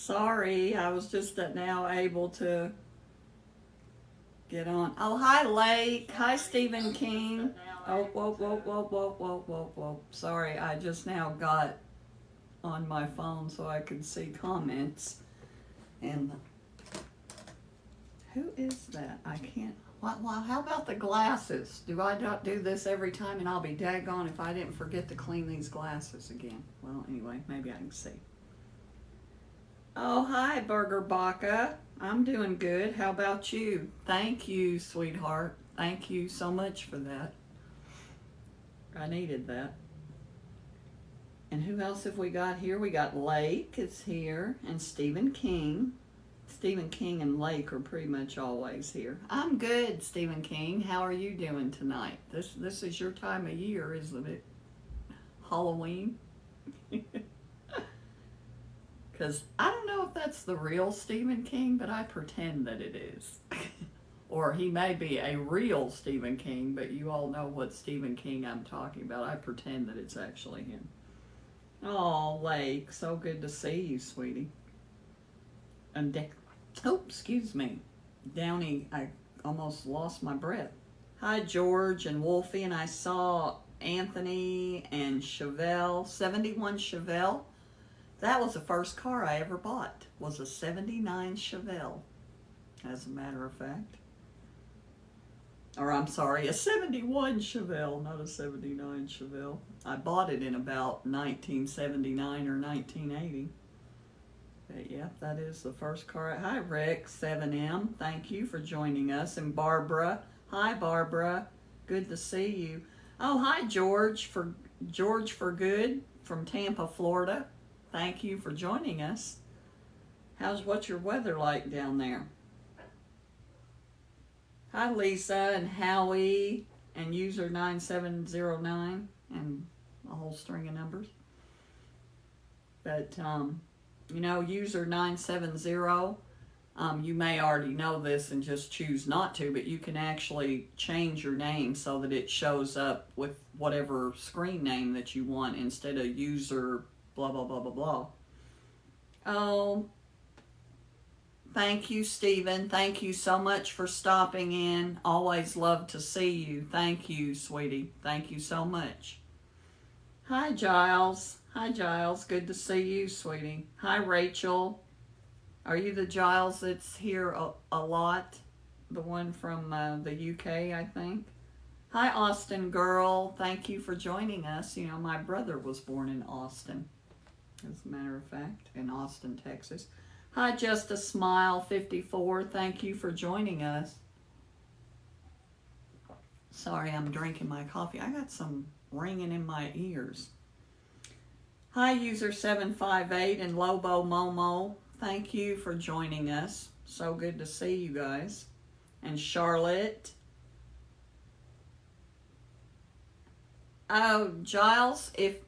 Sorry, I was just now able to get on. Oh, hi, Lake. Hi, Stephen King. Oh, whoa, whoa, whoa, whoa, whoa, whoa, whoa. Sorry, I just now got on my phone so I could see comments. And who is that? I can't. Well, how about the glasses? Do I not do this every time? And I'll be daggone if I didn't forget to clean these glasses again. Well, anyway, maybe I can see. Oh, hi, Burger Baka. I'm doing good. How about you? Thank you, sweetheart. Thank you so much for that. I needed that. And who else have we got here? We got Lake is here and Stephen King. Stephen King and Lake are pretty much always here. I'm good, Stephen King. How are you doing tonight? This is your time of year, isn't it? Halloween? Because I don't know if that's the real Stephen King, but I pretend that it is. Or he may be a real Stephen King, but you all know what Stephen King I'm talking about. I pretend that it's actually him. Oh, Lake, so good to see you, sweetie. And oh, excuse me. Downey, I almost lost my breath. Hi, George and Wolfie, and I saw Anthony and Chevelle, 71 Chevelle. That was the first car I ever bought, was a 79 Chevelle, as a matter of fact. Or I'm sorry, a 71 Chevelle, not a 79 Chevelle. I bought it in about 1979 or 1980. But yeah, that is the first car. Hi, Rick, 7M. Thank you for joining us. And Barbara. Hi, Barbara. Good to see you. Oh, hi, George for Good from Tampa, Florida. Thank you for joining us. What's your weather like down there? Hi, Lisa and Howie and user 9709 and a whole string of numbers. But, you know, user 970, you may already know this and just choose not to, but you can actually change your name so that it shows up with whatever screen name that you want instead of user blah, blah, blah, blah, blah. Oh, thank you, Stephen. Thank you so much for stopping in. Always love to see you. Thank you, sweetie. Thank you so much. Hi, Giles. Hi, Giles. Good to see you, sweetie. Hi, Rachel. Are you the Giles that's here a lot? The one from the UK, I think. Hi, Austin girl. Thank you for joining us. You know, my brother was born in Austin, as a matter of fact, in Austin, Texas. Hi, Just a Smile 54. Thank you for joining us. Sorry, I'm drinking my coffee. I got some ringing in my ears. Hi, user 758 and Lobo Momo. Thank you for joining us. So good to see you guys. And Charlotte. Oh, Giles, if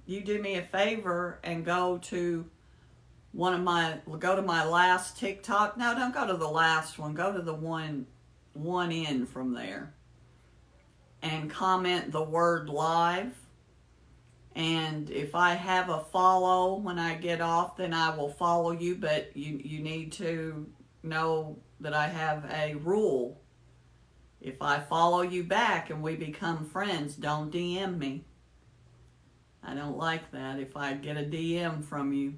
you do me a favor and go to my last TikTok. No, don't go to the last one. Go to the one in from there. And comment the word live. And if I have a follow when I get off, then I will follow you. But you need to know that I have a rule. If I follow you back and we become friends, don't DM me. I don't like that. If I get a DM from you,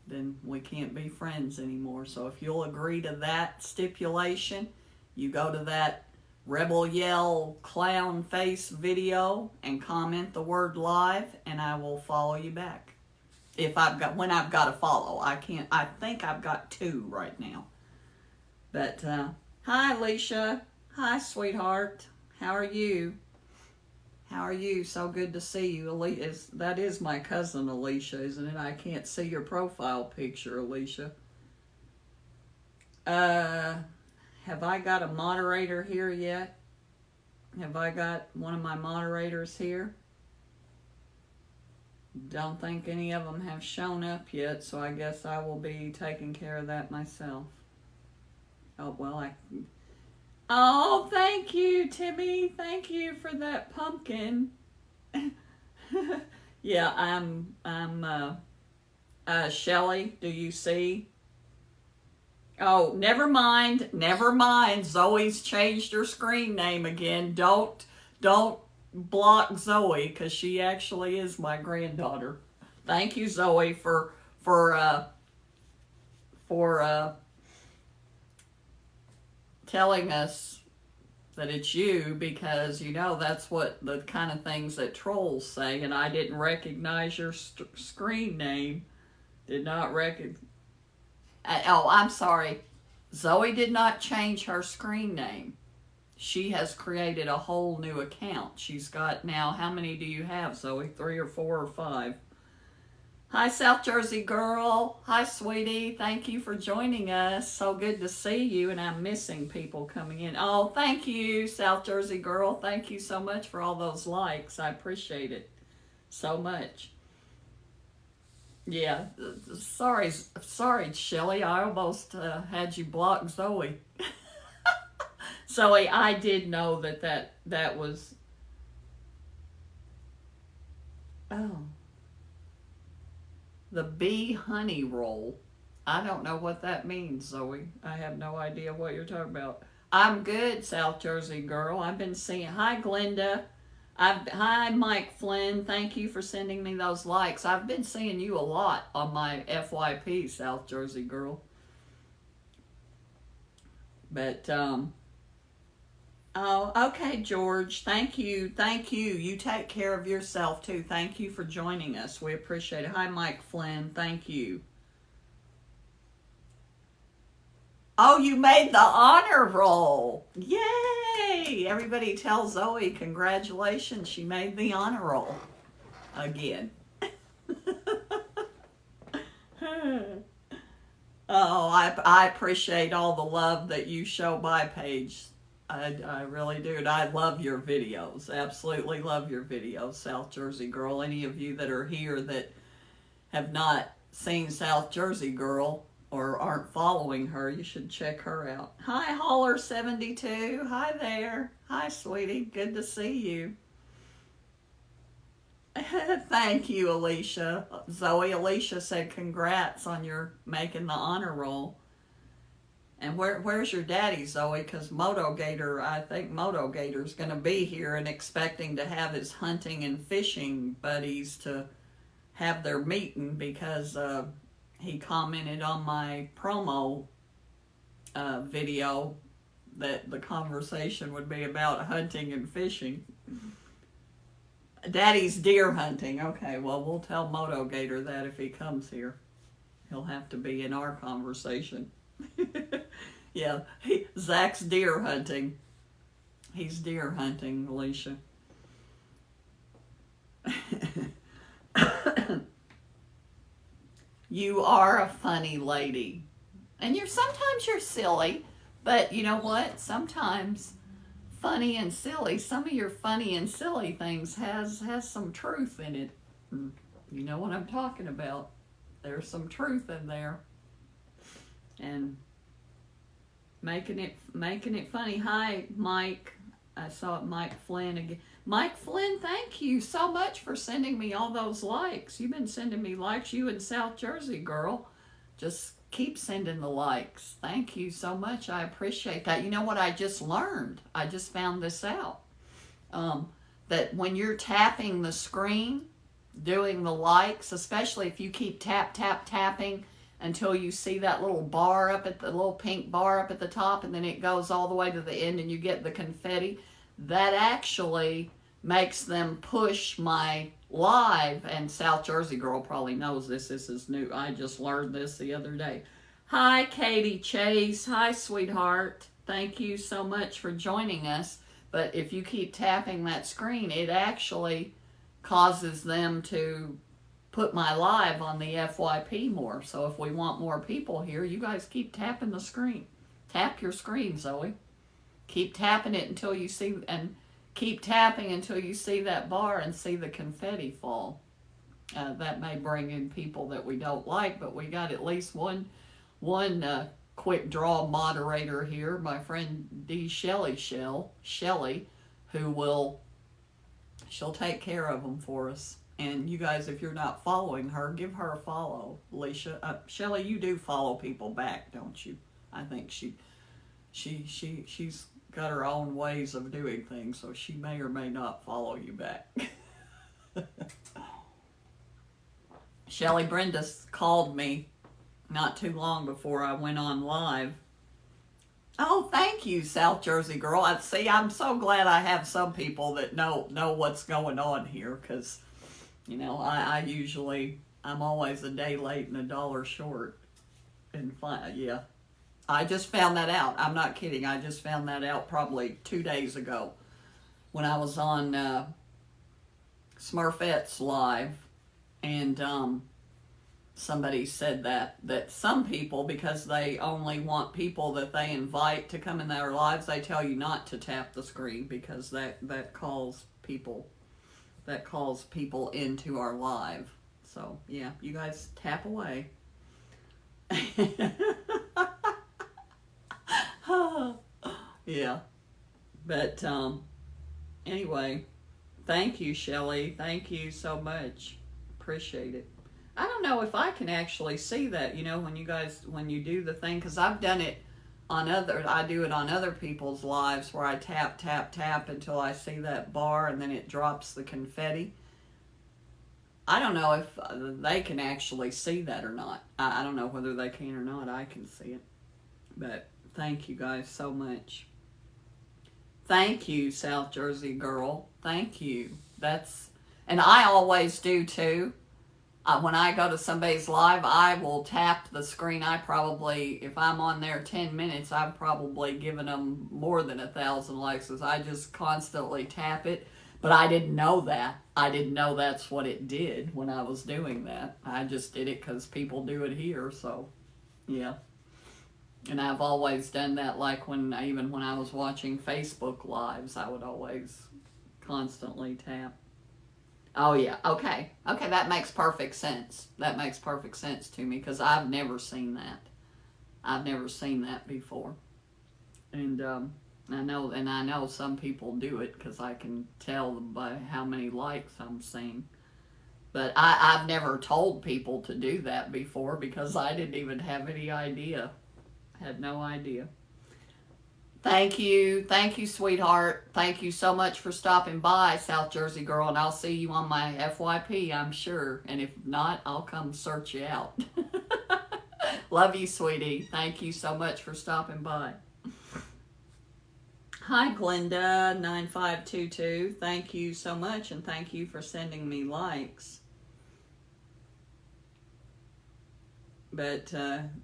then we can't be friends anymore. So if you'll agree to that stipulation, you go to that Rebel Yell clown face video and comment the word live, and I will follow you back. When I've got a follow. I think I've got 2 right now. But, hi, Alicia. Hi, sweetheart. How are you? How are you? So good to see you. That is my cousin, Alicia, isn't it? I can't see your profile picture, Alicia. Have I got a moderator here yet? Have I got one of my moderators here? Don't think any of them have shown up yet, so I guess I will be taking care of that myself. Oh, well, Oh, thank you, Timmy. Thank you for that pumpkin. Yeah, Shelly, do you see? Oh, never mind. Never mind. Zoe's changed her screen name again. Don't block Zoe, because she actually is my granddaughter. Thank you, Zoe, for telling us that it's you, because you know that's what the kind of things that trolls say, and I didn't recognize your screen name. Did not recognize. Oh, I'm sorry. Zoe did not change her screen name. She has created a whole new account. She's got now, how many do you have, Zoe? 3 or 4 or 5? Hi, South Jersey girl. Hi, sweetie. Thank you for joining us. So good to see you, and I'm missing people coming in. Oh, thank you, South Jersey girl. Thank you so much for all those likes. I appreciate it so much. Yeah, sorry, Shelly. I almost had you block Zoe. Zoe, I did know that was. Oh, the bee honey roll. I don't know what that means, Zoe. I have no idea what you're talking about. I'm good, South Jersey girl. I've been seeing. Hi, Glenda. Hi, Mike Flynn. Thank you for sending me those likes. I've been seeing you a lot on my FYP, South Jersey girl. But, oh, okay, George. Thank you. Thank you. You take care of yourself, too. Thank you for joining us. We appreciate it. Hi, Mike Flynn. Thank you. Oh, you made the honor roll. Yay! Everybody tell Zoe congratulations. She made the honor roll again. Oh, I appreciate all the love that you show my page. I really do. And I love your videos. Absolutely love your videos, South Jersey girl. Any of you that are here that have not seen South Jersey girl or aren't following her, you should check her out. Hi, Holler72. Hi there. Hi, sweetie. Good to see you. Thank you, Alicia. Zoe, Alicia said congrats on your making the honor roll. And where's your daddy, Zoe? Because Moto Gator, I think Moto Gator's going to be here and expecting to have his hunting and fishing buddies to have their meeting, because he commented on my promo video that the conversation would be about hunting and fishing. Daddy's deer hunting. Okay, well, we'll tell Moto Gator that if he comes here. He'll have to be in our conversation. Yeah, Zach's deer hunting. He's deer hunting, Alicia. You are a funny lady. And sometimes you're silly, but you know what? Sometimes funny and silly, some of your funny and silly things has some truth in it. You know what I'm talking about. There's some truth in there. And making it funny. Hi, Mike. I saw Mike Flynn again. Mike Flynn, thank you so much for sending me all those likes. You've been sending me likes. You in South Jersey, girl. Just keep sending the likes. Thank you so much. I appreciate that. You know what I just learned? I just found this out. That when you're tapping the screen, doing the likes, especially if you keep tapping until you see that little bar up at the little pink bar up at the top, and then it goes all the way to the end and you get the confetti, that actually makes them push my live. And South Jersey girl probably knows this. This is new. I just learned this the other day. Hi, Katie Chase. Hi, sweetheart. Thank you so much for joining us. But if you keep tapping that screen, it actually causes them to put my live on the FYP more. So if we want more people here, you guys keep tapping the screen. Tap your screen, Zoe. Keep tapping it until you see, and keep tapping until you see that bar and see the confetti fall. That may bring in people that we don't like, but we got at least one quick draw moderator here, my friend D. Shelley, who she'll take care of them for us. And you guys, if you're not following her, give her a follow, Alicia. Shelly, you do follow people back, don't you? I think she's got her own ways of doing things, so she may or may not follow you back. Shelly, Brenda called me not too long before I went on live. Oh, thank you, South Jersey girl. See, I'm so glad I have some people that know what's going on here, because, you know, I'm always a day late and a dollar short. And yeah, I just found that out. I'm not kidding. I just found that out probably 2 days ago when I was on Smurfette's live, and somebody said that some people, because they only want people that they invite to come in their lives, they tell you not to tap the screen, because that calls people into our live. So yeah, you guys tap away. Yeah, but anyway, thank you, Shelly. Thank you so much. Appreciate it. I don't know if I can actually see that, you know, when you do the thing, because I've done it I do it on other people's lives where I tap, tap, tap until I see that bar, and then it drops the confetti. I don't know if they can actually see that or not. I don't know whether they can or not. I can see it. But thank you guys so much. Thank you, South Jersey girl. Thank you. And I always do too. When I go to somebody's live, I will tap the screen. If I'm on there 10 minutes, I've probably given them more than 1,000 likes, because I just constantly tap it. But I didn't know that. I didn't know that's what it did when I was doing that. I just did it because people do it here, so yeah. And I've always done that, like even when I was watching Facebook lives, I would always constantly tap. Oh yeah, okay, that makes perfect sense. That makes perfect sense to me, because I've never seen that. I've never seen that before. And I know some people do it, because I can tell by how many likes I'm seeing. But I've never told people to do that before, because I didn't even have any idea. Had no idea. Thank you, sweetheart. Thank you so much for stopping by, South Jersey girl, and I'll see you on my FYP, I'm sure. And if not, I'll come search you out. Love you, sweetie. Thank you so much for stopping by. Hi, Glenda 9522. Thank you so much, and thank you for sending me likes. But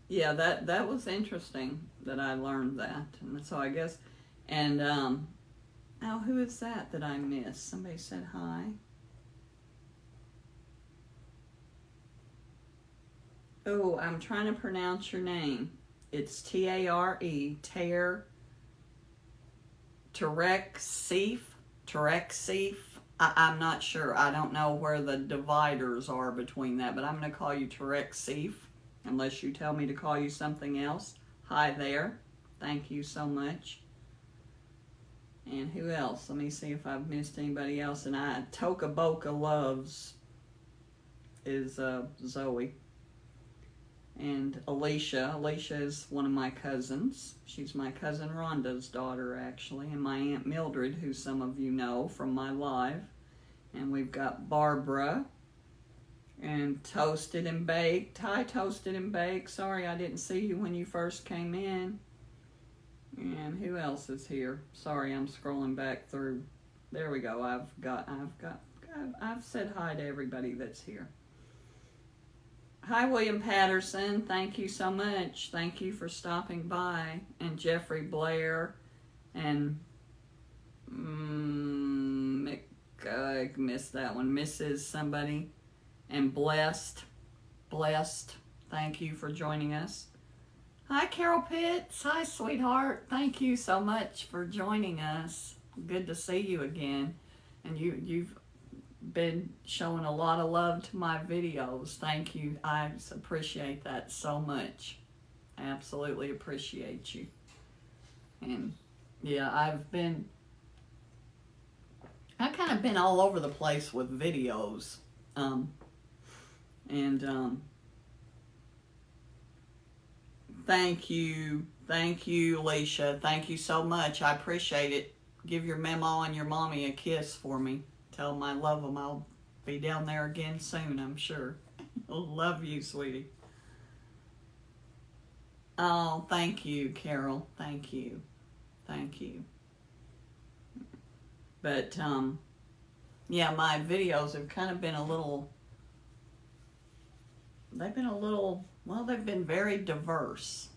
yeah, that was interesting that I learned that. And so I guess, and oh, who is that I missed? Somebody said hi. Oh, I'm trying to pronounce your name. It's T-A-R-E, Tarek Seif. I'm not sure. I don't know where the dividers are between that, but I'm going to call you Tarek Seif, unless you tell me to call you something else. Hi there. Thank you so much. And who else? Let me see if I've missed anybody else. And Toka Boca Loves is Zoe. And Alicia. Alicia is one of my cousins. She's my cousin Rhonda's daughter, actually. And my Aunt Mildred, who some of you know from my live. And we've got Barbara. And Toasted and Baked. Hi, Toasted and Baked. Sorry I didn't see you when you first came in. And who else is here? Sorry, I'm scrolling back through. There we go. I've said hi to everybody that's here. Hi, William Patterson. Thank you so much. Thank you for stopping by. And Jeffrey Blair. And I missed that one. Mrs. somebody. And Blessed. Thank you for joining us. Hi, Carol Pitts. Hi, sweetheart. Thank you so much for joining us. Good to see you again. And you've been showing a lot of love to my videos. Thank you. I appreciate that so much. I absolutely appreciate you. And yeah, I've kind of been all over the place with videos. And thank you, Alicia. Thank you so much. I appreciate it. Give your mama and your mommy a kiss for me. Tell them I love them. I'll be down there again soon, I'm sure. Love you, sweetie. Oh, thank you, Carol. Thank you. Thank you. But, yeah, my videos have kind of been a little, they've been very diverse,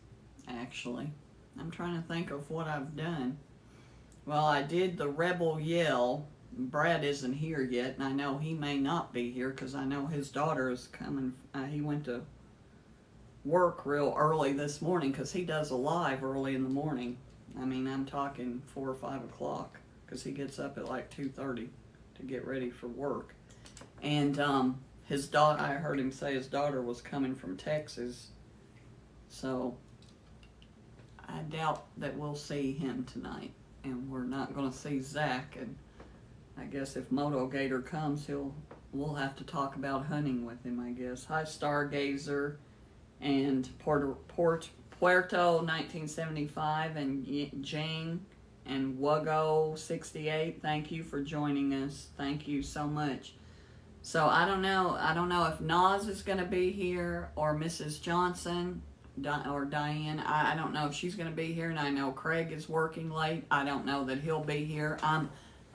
actually. I'm trying to think of what I've done. Well, I did the Rebel Yell. Brad isn't here yet, and I know he may not be here because I know his daughter is coming. He went to work real early this morning because he does a live early in the morning. I mean, I'm talking 4 or 5 o'clock because he gets up at like 2:30 to get ready for work. And his daughter, I heard him say his daughter was coming from Texas, so I doubt that we'll see him tonight. And we're not going to see Zach. And I guess if Moto Gator comes, we'll have to talk about hunting with him, I guess. Hi, Stargazer and Puerto 1975 and Jane and Wuggo 68. Thank you for joining us. Thank you so much. So I don't know if Nas is going to be here or Mrs. Johnson or Diane. I don't know if she's going to be here, and I know Craig is working late. I don't know that he'll be here. I'm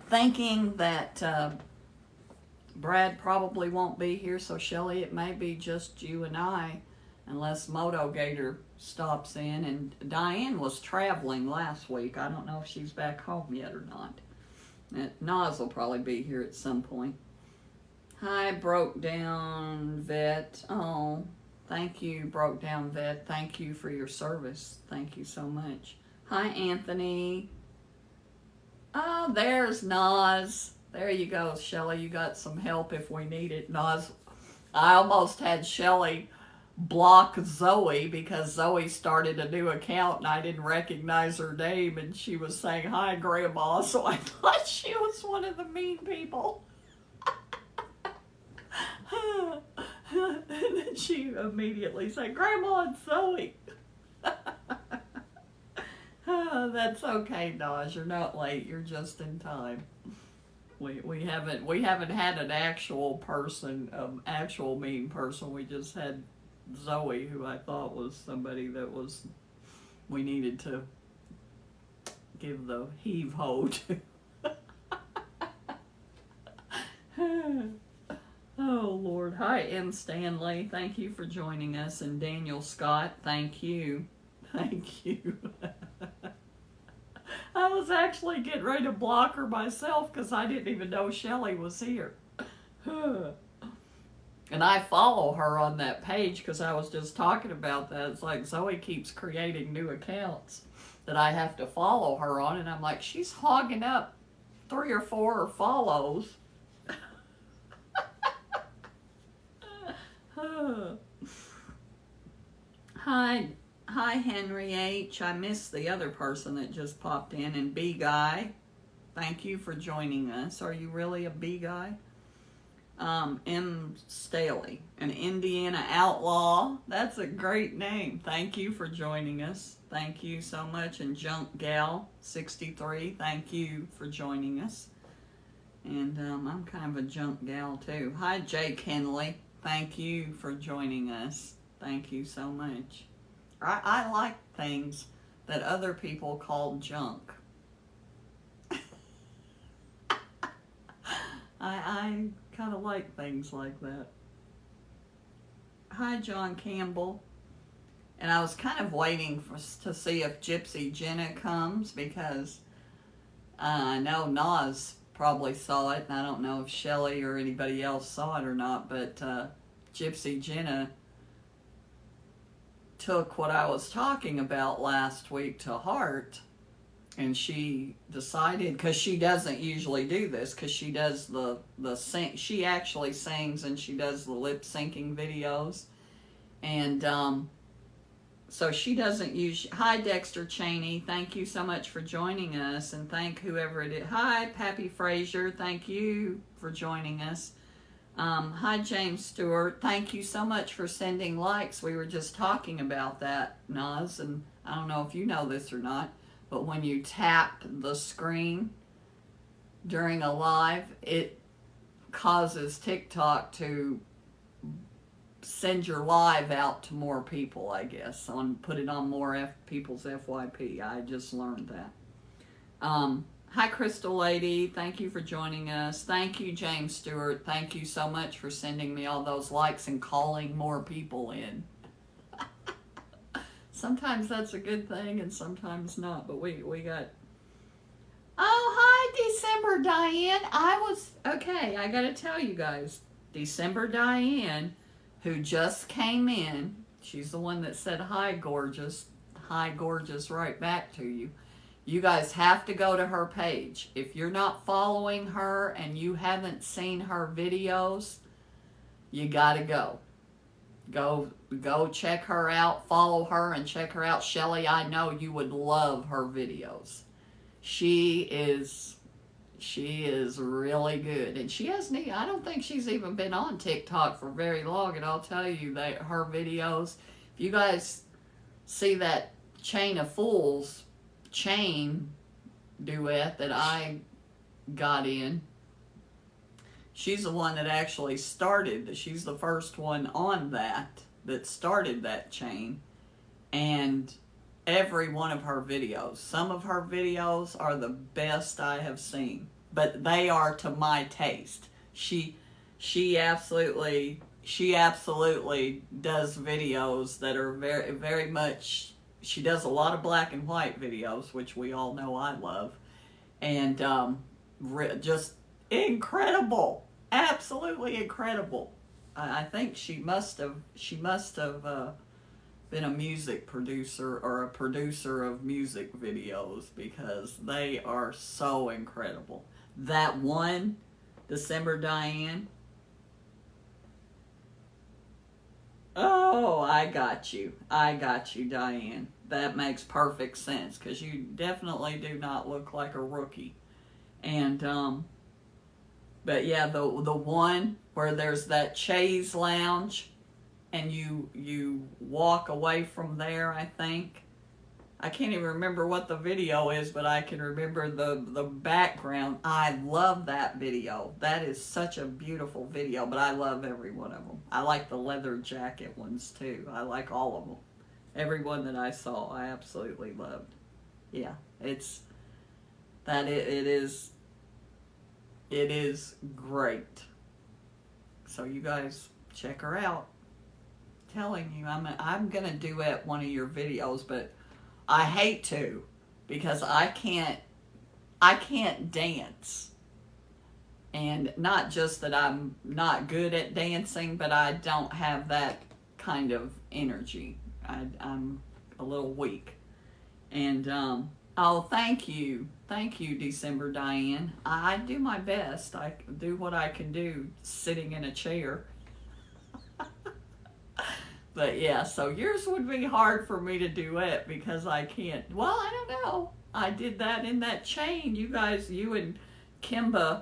thinking that Brad probably won't be here, so Shelly, it may be just you and I, unless Moto Gator stops in. And Diane was traveling last week. I don't know if she's back home yet or not. Nas will probably be here at some point. Hi, Broke Down Vet. Oh, thank you, Broke Down Vet. Thank you for your service. Thank you so much. Hi, Anthony. Oh, there's Nas. There you go, Shelly. You got some help if we need it. Nas, I almost had Shelly block Zoe because Zoe started a new account and I didn't recognize her name, and she was saying, "Hi, Grandma," so I thought she was one of the mean people. And then she immediately said, "Grandma, it's Zoe." That's okay, Naj. You're not late. You're just in time. We haven't had an actual person, actual mean person. We just had Zoe, who I thought was somebody that we needed to give the heave-ho to. Oh, Lord. Hi, M. Stanley. Thank you for joining us. And Daniel Scott, thank you. Thank you. I was actually getting ready to block her myself because I didn't even know Shelly was here. And I follow her on that page because I was just talking about that. It's like Zoe keeps creating new accounts that I have to follow her on. And I'm like, she's hogging up 3 or 4 follows. Hi, Henry H. I missed the other person that just popped in. And B Guy, thank you for joining us. Are you really a B Guy? M. Staley, an Indiana outlaw. That's a great name. Thank you for joining us. Thank you so much. And Junk Gal 63, thank you for joining us. And I'm kind of a junk gal too. Hi, Jake Henley. Thank you for joining us. Thank you so much. I like things that other people call junk. I kind of like things like that. Hi, John Campbell. And I was kind of waiting to see if Gypsy Jenna comes because I know Nas probably saw it, and I don't know if Shelly or anybody else saw it or not, but Gypsy Jenna took what I was talking about last week to heart, and she decided, because she doesn't usually do this, because she does the sing, she actually sings and she does the lip syncing videos, and so she doesn't use. Hi, Dexter Cheney. Thank you so much for joining us, and thank whoever it is. Hi, Pappy Frazier. Thank you for joining us. Hi, James Stewart. Thank you so much for sending likes. We were just talking about that, Naz, and I don't know if you know this or not, but when you tap the screen during a live, it causes TikTok to send your live out to more people, I guess, put it on more people's FYP. I just learned that. Hi, Crystal Lady. Thank you for joining us. Thank you, James Stewart. Thank you so much for sending me all those likes and calling more people in. Sometimes that's a good thing and sometimes not, but we got... Oh, hi, December Diane. Okay, I gotta tell you guys, December Diane, who just came in, she's the one that said hi, gorgeous. Hi, gorgeous, right back to you. You guys have to go to her page. If you're not following her and you haven't seen her videos, you gotta go. Go check her out, follow her and check her out. Shelly, I know you would love her videos. She is really good. And she hasn't, I don't think she's even been on TikTok for very long. And I'll tell you that her videos, if you guys see that Chain of Fools chain duet that I got in, she's the one that actually started, she's the first one on that started that chain. And every one of her videos, some of her videos are the best I have seen, but they are to my taste. She absolutely does videos that are very, very much, she does a lot of black and white videos, which we all know I love, and just incredible, absolutely incredible. I think she must have been a music producer or a producer of music videos, because they are so incredible. That one, December Diane. Oh, I got you, Diane. That makes perfect sense, because you definitely do not look like a rookie. And but yeah, the one where there's that chaise lounge and you walk away from there, I think. I can't even remember what the video is, but I can remember the background. I love that video. That is such a beautiful video, but I love every one of them. I like the leather jacket ones too. I like all of them. Every one that I saw, I absolutely loved. Yeah, it is great. So you guys check her out. I'm telling you, I'm gonna duet one of your videos, but I hate to, because I can't dance. And not just that I'm not good at dancing, but I don't have that kind of energy. I'm a little weak. And oh, thank you, December Diane. I do my best. I do what I can do sitting in a chair. But yeah, so yours would be hard for me to duet, because I can't. Well, I don't know. I did that in that chain. You guys, you and Kimba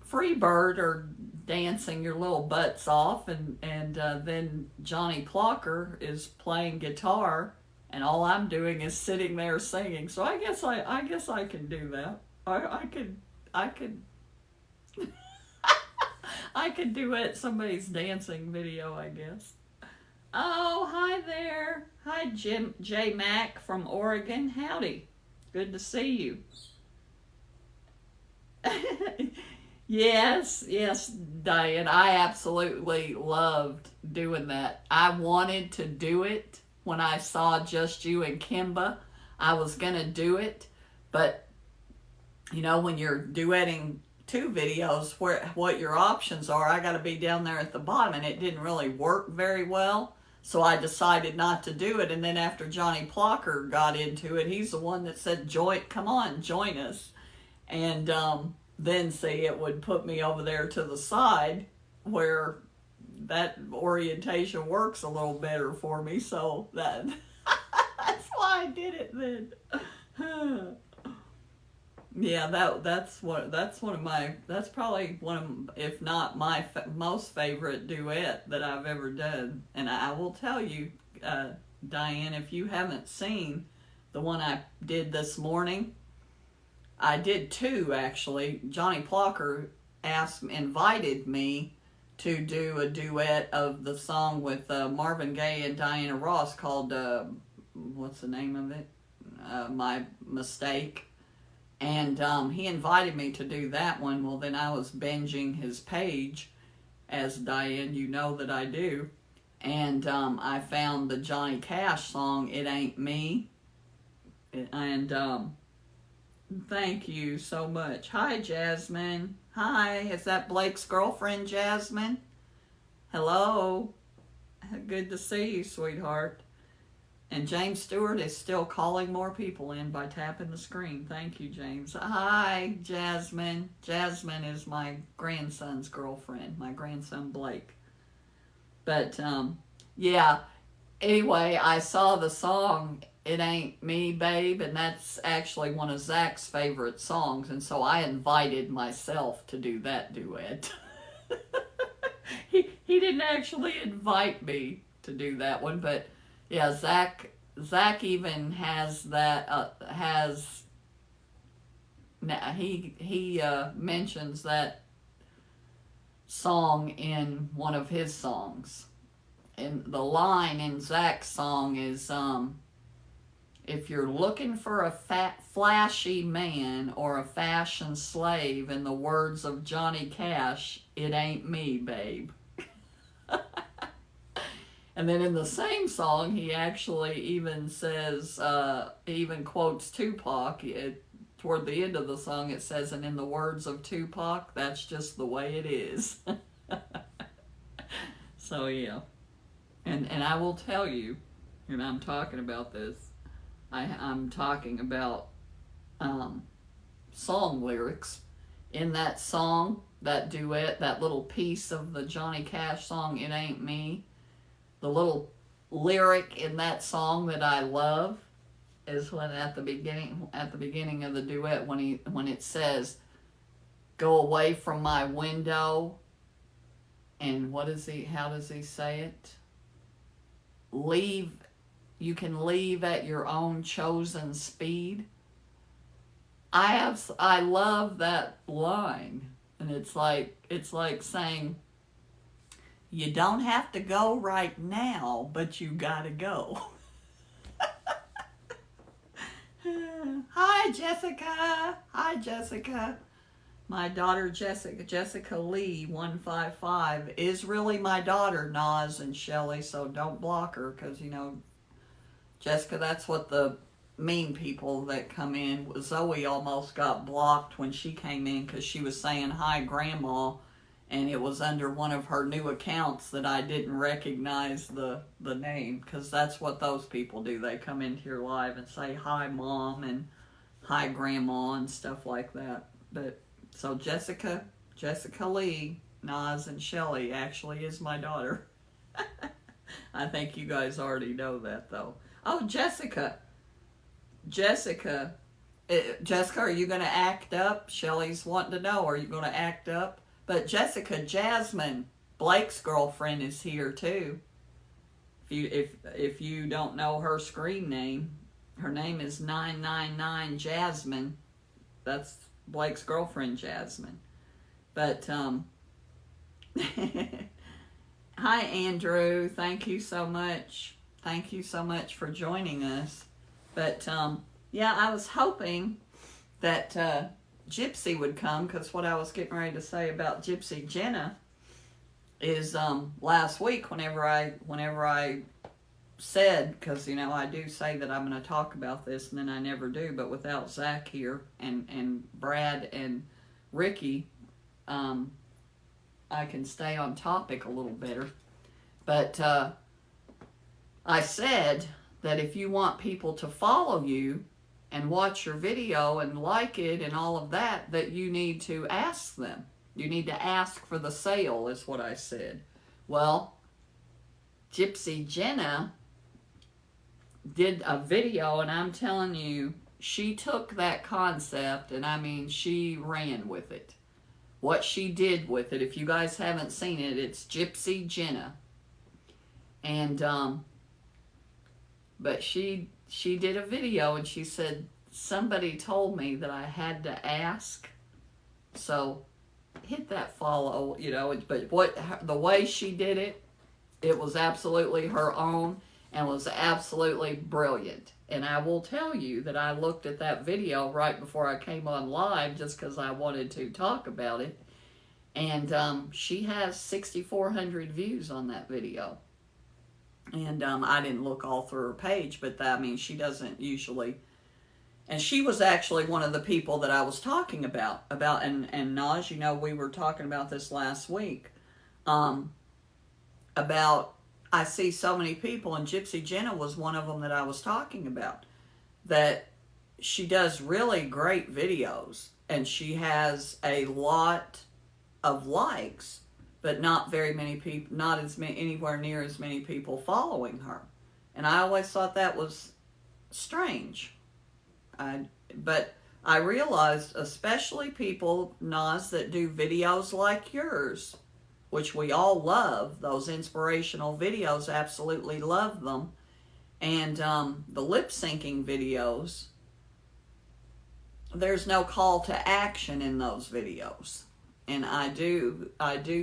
Freebird are dancing your little butts off, and then Johnny Plocker is playing guitar, and all I'm doing is sitting there singing. So I guess I can do that. I could I could duet somebody's dancing video, I guess. Oh, hi there. Hi, J Mac from Oregon. Howdy. Good to see you. Yes, Diane. I absolutely loved doing that. I wanted to do it when I saw Just You and Kimba. I was going to do it, but you know, when you're duetting two videos, what your options are, I got to be down there at the bottom, and it didn't really work very well. So I decided not to do it. And then after Johnny Plocker got into it, he's the one that said, come on, join us. And then see, it would put me over there to the side where that orientation works a little better for me. So that's why I did it then. Yeah, that's one of my, that's probably one of, if not my most favorite duet that I've ever done. And I will tell you, Diane, if you haven't seen the one I did this morning, I did two actually. Johnny Plucker invited me to do a duet of the song with Marvin Gaye and Diana Ross called what's the name of it? My Mistake. And he invited me to do that one. Well, then I was binging his page, as Diane, you know that I do. And I found the Johnny Cash song, It Ain't Me. And thank you so much. Hi, Jasmine. Hi, is that Blake's girlfriend, Jasmine? Hello. Good to see you, sweetheart. And James Stewart is still calling more people in by tapping the screen. Thank you, James. Hi, Jasmine. Jasmine is my grandson's girlfriend, my grandson Blake. But, yeah, anyway, I saw the song, It Ain't Me, Babe, and that's actually one of Zach's favorite songs, and so I invited myself to do that duet. He didn't actually invite me to do that one, but yeah, Zach even has that, he mentions that song in one of his songs. And the line in Zach's song is, if you're looking for a flashy man or a fashion slave, in the words of Johnny Cash, it ain't me, babe. And then in the same song, he actually even says, he even quotes Tupac. Toward the end of the song, it says, and in the words of Tupac, that's just the way it is. So, yeah. And I will tell you, and I'm talking about this, I'm talking about song lyrics. In that song, that duet, that little piece of the Johnny Cash song, It Ain't Me, the little lyric in that song that I love is when at the beginning of the duet, when it says, go away from my window, and how does he say it? You can leave at your own chosen speed. I love that line, and it's like saying, you don't have to go right now, but you gotta go. Hi, Jessica. Hi, Jessica. My daughter, Jessica Lee, 155, is really my daughter, Naz and Shelly, so don't block her, because, Jessica, that's what the mean people that come in. Zoe almost got blocked when she came in because she was saying, hi, Grandma, and it was under one of her new accounts that I didn't recognize the name, because that's what those people do. They come into your live and say, hi, Mom, and hi, Grandma, and stuff like that. But so Jessica Lee, Naz, and Shelly actually is my daughter. I think you guys already know that, though. Oh, Jessica, are you going to act up? Shelly's wanting to know, are you going to act up? But Jessica, Jasmine, Blake's girlfriend, is here too. If you don't know her screen name, her name is 999 Jasmine. That's Blake's girlfriend, Jasmine. But hi, Andrew. Thank you so much. Thank you so much for joining us. But yeah, I was hoping that Gypsy would come, because what I was getting ready to say about Gypsy Jenna is last week whenever I said, because I do say that I'm going to talk about this and then I never do, but without Zach here and Brad and Ricky, I can stay on topic a little better. But I said that if you want people to follow you and watch your video and like it and all of that, that you need to ask them. You need to ask for the sale, is what I said. Well, Gypsy Jenna did a video, and I'm telling you, she took that concept, and I mean, she ran with it. What she did with it, if you guys haven't seen it, it's Gypsy Jenna. And, but she did a video, and she said, somebody told me that I had to ask. So, hit that follow, you know, but the way she did it, it was absolutely her own and was absolutely brilliant. And I will tell you that I looked at that video right before I came on live just because I wanted to talk about it. And she has 6,400 views on that video. And I didn't look all through her page, but I mean, she doesn't usually. And she was actually one of the people that I was talking about, and Naj, you know, we were talking about this last week, about, I see so many people, and Gypsy Jenna was one of them that I was talking about, that she does really great videos, and she has a lot of likes, but not very many people, not as many, anywhere near as many people following her. And I always thought that was strange. But I realized, especially people, Naz, that do videos like yours, which we all love, those inspirational videos, absolutely love them. And the lip syncing videos, there's no call to action in those videos. And I do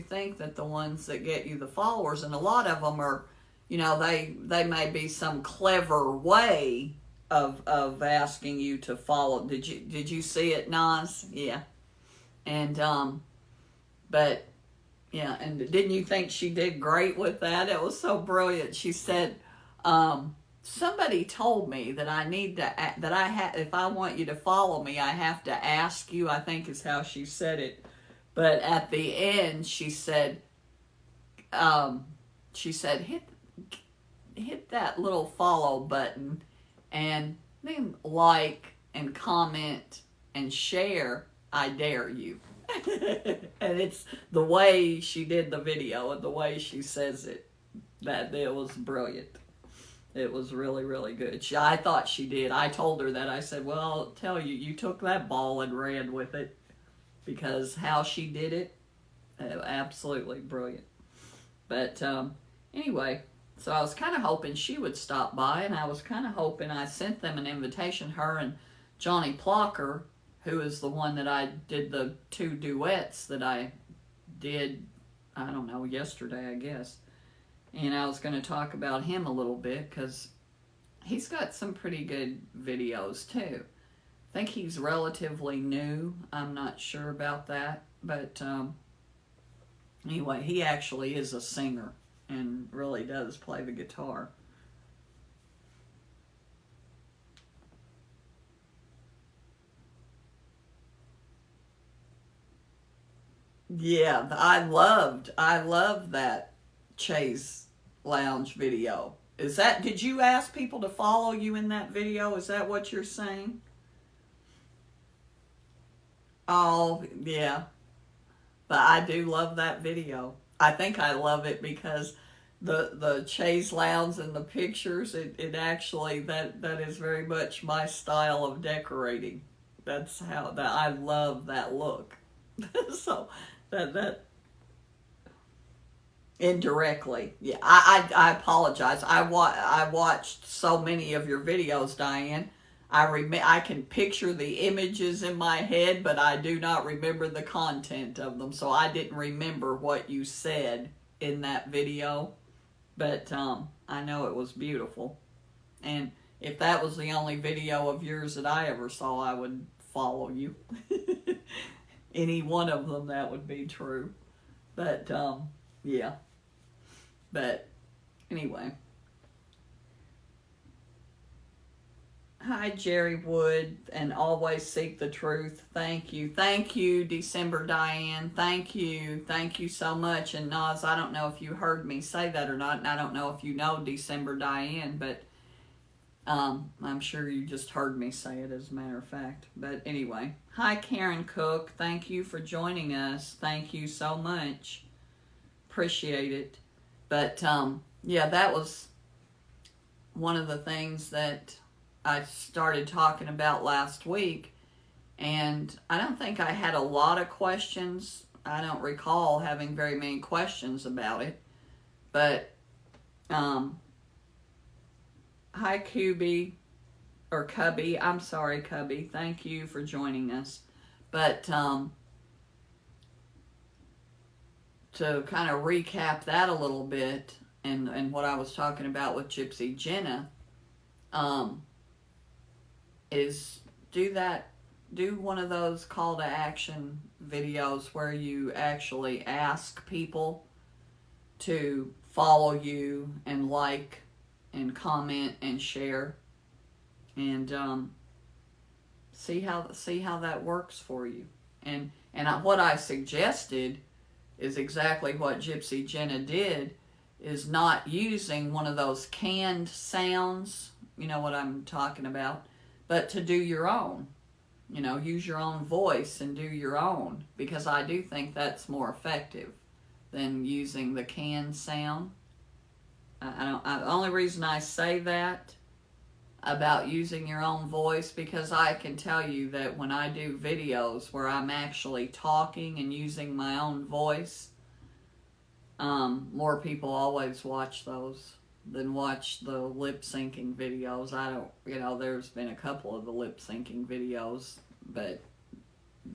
think that the ones that get you the followers, and a lot of them are, you know, they may be some clever way of asking you to follow. Did you see it, Naz? Yeah. And but yeah, and didn't you think she did great with that? It was so brilliant. She said, somebody told me that I need to, if I want you to follow me, I have to ask you, I think is how she said it. But at the end, she said, hit that little follow button, and then like and comment and share, I dare you. And it's the way she did the video and the way she says it, that it was brilliant. It was really, really good. I thought she did. I told her that. I said, well, I'll tell you, you took that ball and ran with it, because how she did it, absolutely brilliant. But anyway, so I was kind of hoping she would stop by, and I was kind of hoping, I sent them an invitation, her and Johnny Plocker, who is the one that I did the 2 duets that I did, I don't know, yesterday, I guess. And I was going to talk about him a little bit, because he's got some pretty good videos, too. I think he's relatively new. I'm not sure about that. But anyway, he actually is a singer and really does play the guitar. Yeah, I loved that Chase Lounge video. Did you ask people to follow you in that video? Is that what you're saying? Oh, yeah. But I do love that video. I think I love it because the Chase Lounge and the pictures, it actually, that is very much my style of decorating. That's how, that I love that look. So that indirectly, yeah. I apologize. I watched so many of your videos, Diane. I can picture the images in my head, but I do not remember the content of them. So I didn't remember what you said in that video, but I know it was beautiful. And if that was the only video of yours that I ever saw, I would follow you. Any one of them, that would be true. But yeah. But anyway. Hi, Jerry Wood, and always seek the truth. Thank you. Thank you, December Diane. Thank you. Thank you so much. And Naz, I don't know if you heard me say that or not, and I don't know if you know December Diane, but I'm sure you just heard me say it, as a matter of fact. But anyway. Hi, Karen Cook. Thank you for joining us. Thank you so much. Appreciate it. But yeah, that was one of the things that I started talking about last week, and I don't think I had a lot of questions. I don't recall having very many questions about it, but hi Cubby, or Cubby, I'm sorry Cubby, thank you for joining us. But to kind of recap that a little bit, and what I was talking about with Gypsy Jenna, is do one of those call to action videos where you actually ask people to follow you and like and comment and share, and see how that works for you. And what I suggested is exactly what Gypsy Jenna did, is not using one of those canned sounds, you know what I'm talking about, but to do your own. You know, use your own voice and do your own, because I do think that's more effective than using the canned sound. The only reason I say that about using your own voice, because I can tell you that when I do videos where I'm actually talking and using my own voice, more people always watch those than watch the lip syncing videos. I don't, you know, there's been a couple of the lip syncing videos, but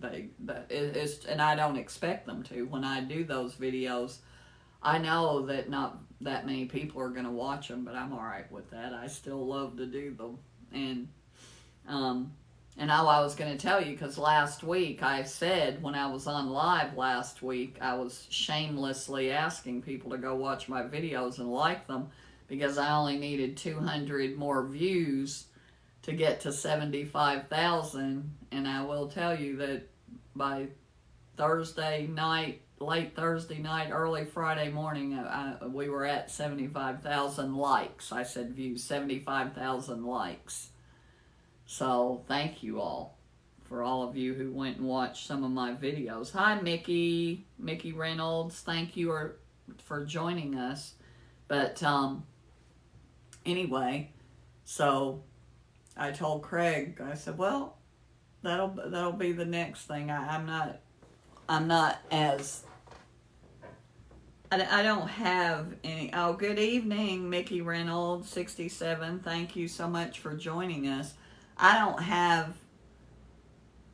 and I don't expect them to. When I do those videos, I know that not that many people are going to watch them, but I'm alright with that. I still love to do them. And I was going to tell you, because last week I said, when I was on live last week, I was shamelessly asking people to go watch my videos and like them, because I only needed 200 more views to get to 75,000, and I will tell you that by Thursday night, late Thursday night, early Friday morning, we were at 75,000 likes. I said views, 75,000 likes. So thank you all, for all of you who went and watched some of my videos. Hi Mickey Reynolds, thank you for joining us. But anyway, so I told Craig, I said, well, that'll be the next thing. I'm not as, I don't have any. Oh, good evening, Mickey Reynolds 67. Thank you so much for joining us. I don't have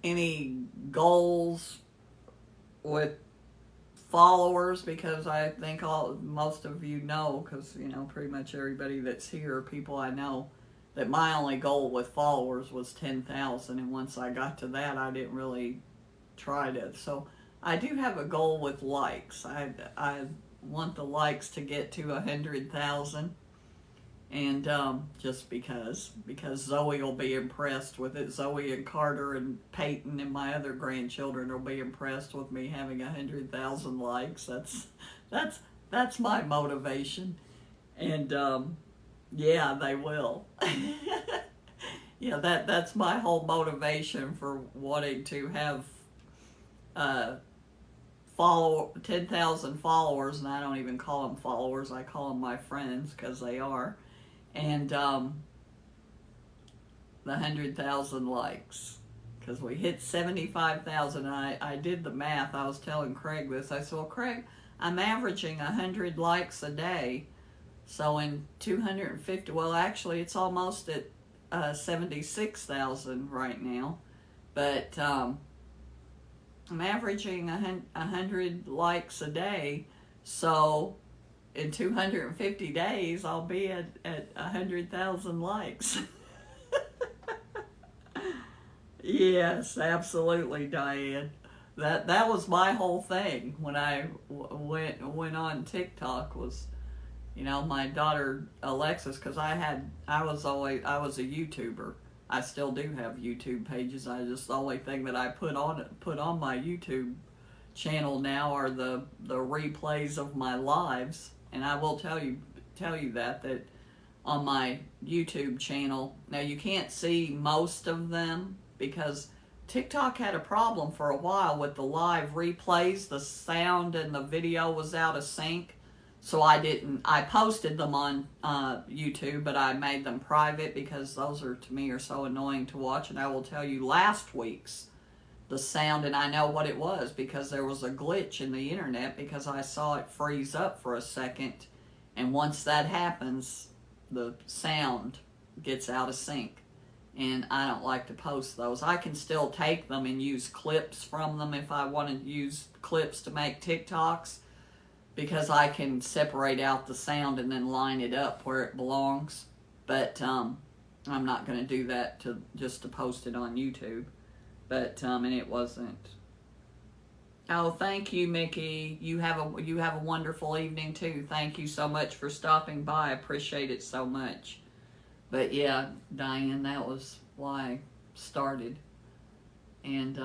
any goals with followers, because I think most of you know, because you know pretty much everybody that's here, people I know, that my only goal with followers was 10,000, and once I got to that, I didn't really try to. So I do have a goal with likes. I want the likes to get to 100,000, and just because Zoe will be impressed with it. Zoe and Carter and Peyton and my other grandchildren will be impressed with me having 100,000 likes. That's my motivation, and yeah, they will. Yeah, that's my whole motivation for wanting to have 10,000 followers, and I don't even call them followers, I call them my friends, because they are, and the 100,000 likes, because we hit 75,000. I did the math. I was telling Craig this. I said, well, Craig, I'm averaging 100 likes a day, so in 250, well, actually, it's almost at 76,000 right now, but I'm averaging 100 likes a day, so in 250 days, I'll be at 100,000 likes. Yes, absolutely, Diane. That was my whole thing when I went on TikTok, was, you know, my daughter Alexis, because I was a YouTuber. I still do have YouTube pages. The only thing that I put on my YouTube channel now are the replays of my lives. And I will tell you that on my YouTube channel, now you can't see most of them, because TikTok had a problem for a while with the live replays. The sound and the video was out of sync. So I posted them on YouTube, but I made them private because those are, to me, are so annoying to watch. And I will tell you last week's, the sound, and I know what it was because there was a glitch in the internet because I saw it freeze up for a second. And once that happens, the sound gets out of sync. And I don't like to post those. I can still take them and use clips from them if I want to use clips to make TikToks, because I can separate out the sound and then line it up where it belongs. But I'm not going to do that just to post it on YouTube. But and it wasn't. Oh, thank you, Mickey. You have a wonderful evening too. Thank you so much for stopping by. I appreciate it so much. But yeah, Diane, that was why I started. And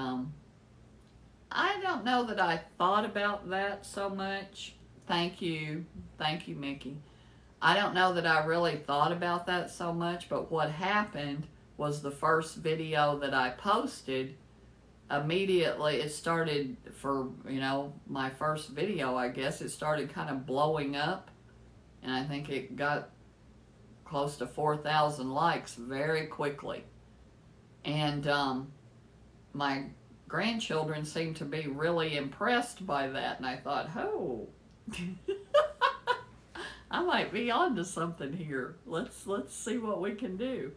I don't know that I thought about that so much. Thank you, Mickey. I don't know that I really thought about that so much, but what happened was the first video that I posted, immediately it started, for, my first video, I guess, it started kind of blowing up, and I think it got close to 4,000 likes very quickly. And my grandchildren seemed to be really impressed by that, and I thought, oh, I might be onto something here. Let's see what we can do.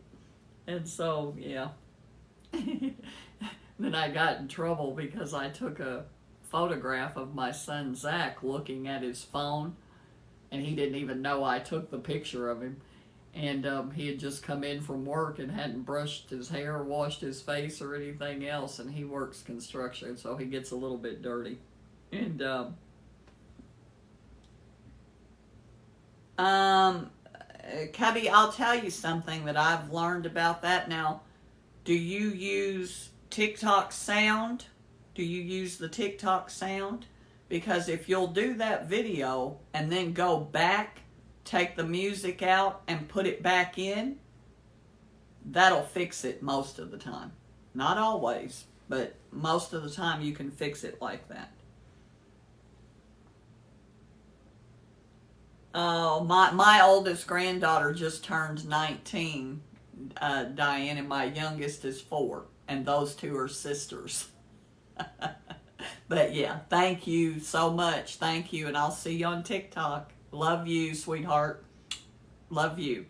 And so, yeah. Then I got in trouble because I took a photograph of my son Zach looking at his phone, and he didn't even know I took the picture of him. And he had just come in from work and hadn't brushed his hair, washed his face, or anything else. And he works construction, so he gets a little bit dirty. And Cubby, I'll tell you something that I've learned about that. Now, do you use TikTok sound? Do you use the TikTok sound? Because if you'll do that video and then go back, take the music out and put it back in, that'll fix it most of the time. Not always, but most of the time you can fix it like that. Oh, my oldest granddaughter just turned 19, Diane, and my youngest is 4, and those two are sisters. But yeah, thank you so much. Thank you, and I'll see you on TikTok. Love you, sweetheart. Love you.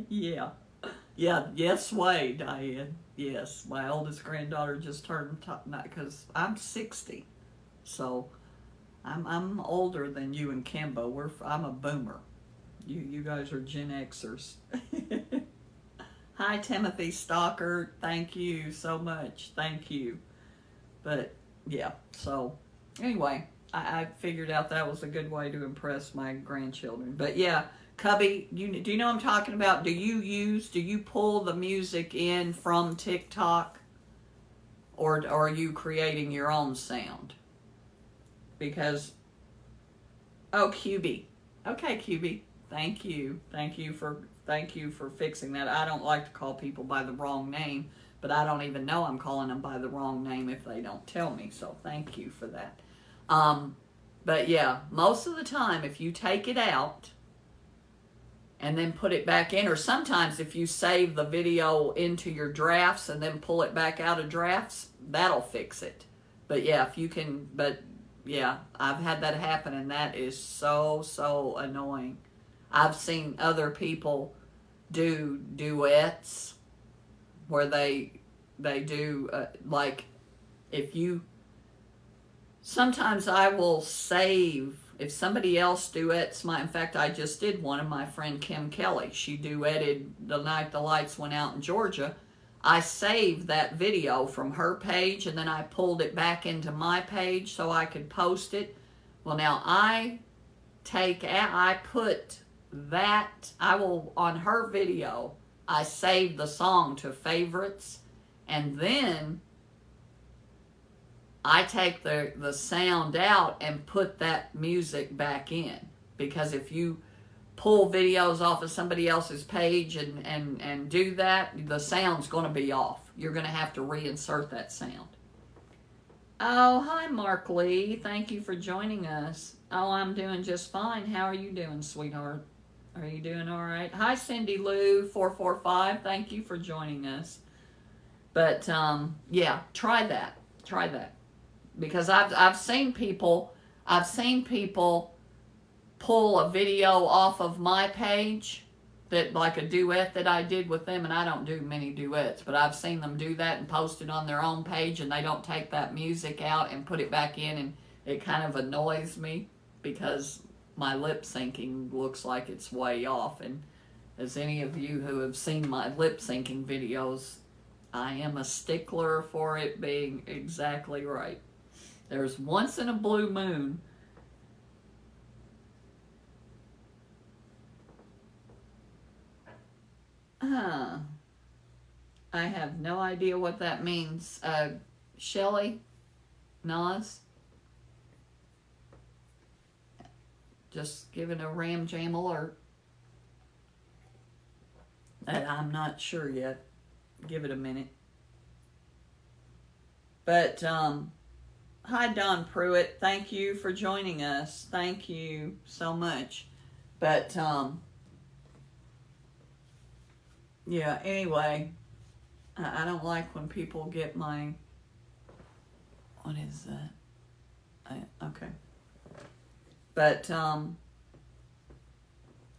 Yeah. Yeah, yes way, Diane. Yes, my oldest granddaughter just turned, because I'm 60, so I'm older than you and Kimbo. I'm a boomer. You guys are Gen Xers. Hi, Timothy Stalker. Thank you so much. Thank you. But yeah, so anyway, I figured out that was a good way to impress my grandchildren. But yeah, Cubby, do you know what I'm talking about? Do you pull the music in from TikTok, or are you creating your own sound? Because, oh, QB. Okay, QB. Thank you. Thank you for fixing that. I don't like to call people by the wrong name, but I don't even know I'm calling them by the wrong name if they don't tell me. So thank you for that. But yeah, most of the time, if you take it out and then put it back in, or sometimes if you save the video into your drafts and then pull it back out of drafts, that'll fix it. But yeah, if you can, but yeah, I've had that happen, and that is so annoying. I've seen other people do duets where they do, like, sometimes I will save, if somebody else duets in fact, I just did one of my friend Kim Kelly. She duetted The Night the Lights Went Out in Georgia. I saved that video from her page, and then I pulled it back into my page so I could post it. Well, now I put that, on her video, I saved the song to favorites, and then I take the sound out and put that music back in. Because if you pull videos off of somebody else's page and do that, the sound's going to be off. You're going to have to reinsert that sound. Oh, hi, Mark Lee. Thank you for joining us. Oh, I'm doing just fine. How are you doing, sweetheart? Are you doing all right? Hi, Cindy Lou 445. Thank you for joining us. But yeah, try that. Try that because I've seen people pull a video off of my page that like a duet that I did with them, and I don't do many duets, but I've seen them do that and post it on their own page, and they don't take that music out and put it back in, and it kind of annoys me because my lip syncing looks like it's way off. And as any of you who have seen my lip syncing videos, I am a stickler for it being exactly right. There's once in a blue moon I have no idea what that means. Shelly, Nas, just giving a ram jam alert. I'm not sure yet. Give it a minute. But hi, Don Pruitt. Thank you for joining us. Thank you so much. But yeah. Anyway, I don't like when people get my. What is that? Okay. But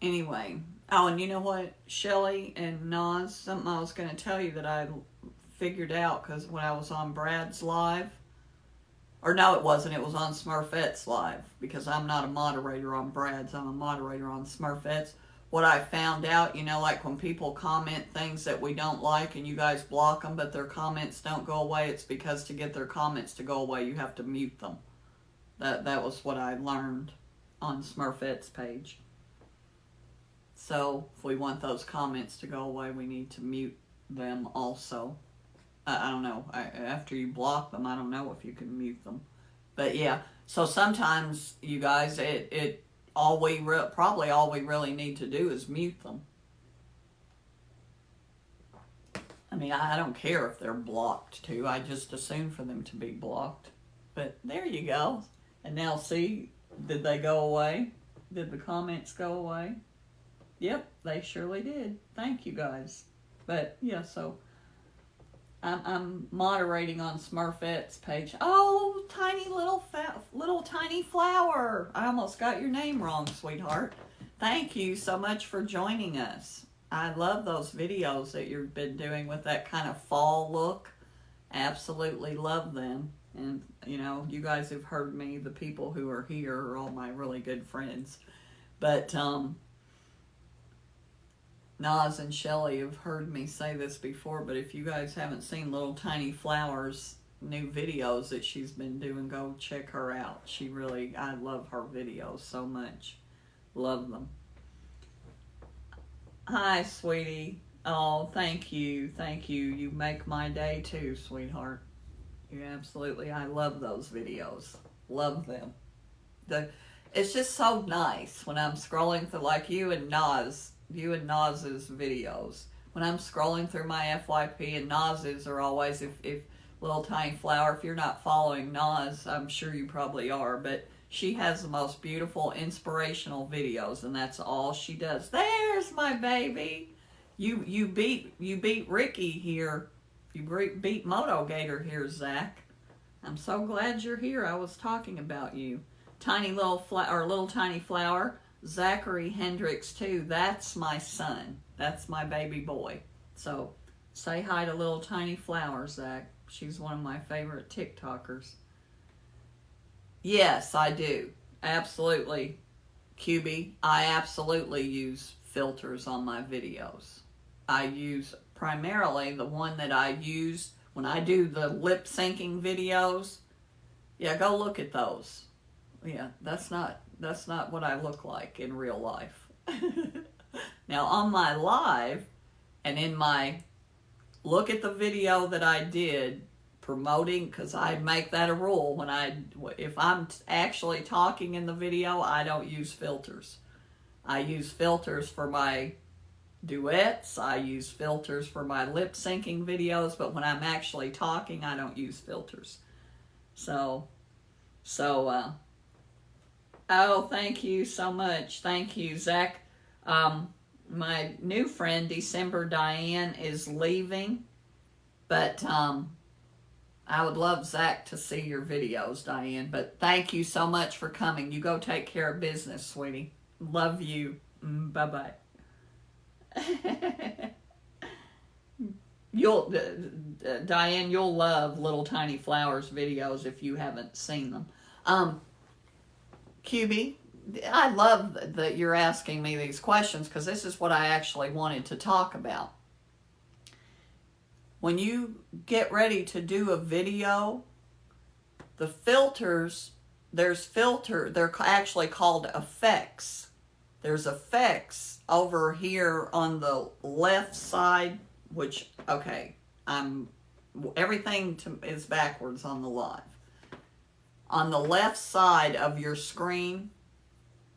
anyway. Oh, and you know what, Shelly and Nas, something I was going to tell you that I figured out because when I was on Brad's live, or no, it wasn't. It was on Smurfette's live because I'm not a moderator on Brad's. I'm a moderator on Smurfette's. What I found out, you know, like when people comment things that we don't like and you guys block them, but their comments don't go away, it's because to get their comments to go away, you have to mute them. That was what I learned on Smurfette's page. So if we want those comments to go away, we need to mute them also. I don't know. After you block them, I don't know if you can mute them. But yeah, so sometimes you guys, probably all we really need to do is mute them. I mean, I don't care if they're blocked too. I just assume for them to be blocked. But there you go. And now see, did they go away? Did the comments go away? Yep, they surely did. Thank you guys. But yeah, so I'm moderating on Smurfette's page. Oh, tiny little tiny flower. I almost got your name wrong, sweetheart. Thank you so much for joining us. I love those videos that you've been doing with that kind of fall look. Absolutely love them. And you know, you guys have heard me. The people who are here are all my really good friends. But Nas and Shelly have heard me say this before, but if you guys haven't seen Little Tiny Flowers' new videos that she's been doing, go check her out. I love her videos so much. Love them. Hi, sweetie. Oh, thank you. Thank you. You make my day too, sweetheart. You absolutely, I love those videos. Love them. It's just so nice when I'm scrolling through, like you and Nas's videos. When I'm scrolling through my FYP, and Nas's are always, if Little Tiny Flower, if you're not following Nas, I'm sure you probably are, but she has the most beautiful inspirational videos, and that's all she does. There's my baby. You beat Ricky here. You beat Moto Gator here, Zach. I'm so glad you're here. I was talking about you. Little Tiny Flower. Zachary Hendricks too. That's my son. That's my baby boy. So say hi to Little Tiny Flower, Zach. She's one of my favorite TikTokers. Yes, I do. Absolutely. QB, I absolutely use filters on my videos. I use primarily the one that I use when I do the lip syncing videos. Yeah, go look at those. Yeah, that's not what I look like in real life. Now on my live and in my look at the video that I did promoting, because I make that a rule if I'm actually talking in the video, I don't use filters. I use filters for my duets, I use filters for my lip syncing videos, but when I'm actually talking, I don't use filters. So Oh, thank you so much. Thank you, Zach. My new friend, December Diane, is leaving, but I would love Zach to see your videos, Diane. But thank you so much for coming. You go take care of business, sweetie. Love you. Bye-bye. You'll, Diane, you'll love Little Tiny Flowers videos if you haven't seen them. QB, I love that you're asking me these questions because this is what I actually wanted to talk about. When you get ready to do a video, the filters, they're actually called effects. There's effects over here on the left side, which, okay, everything is backwards on the live. On the left side of your screen,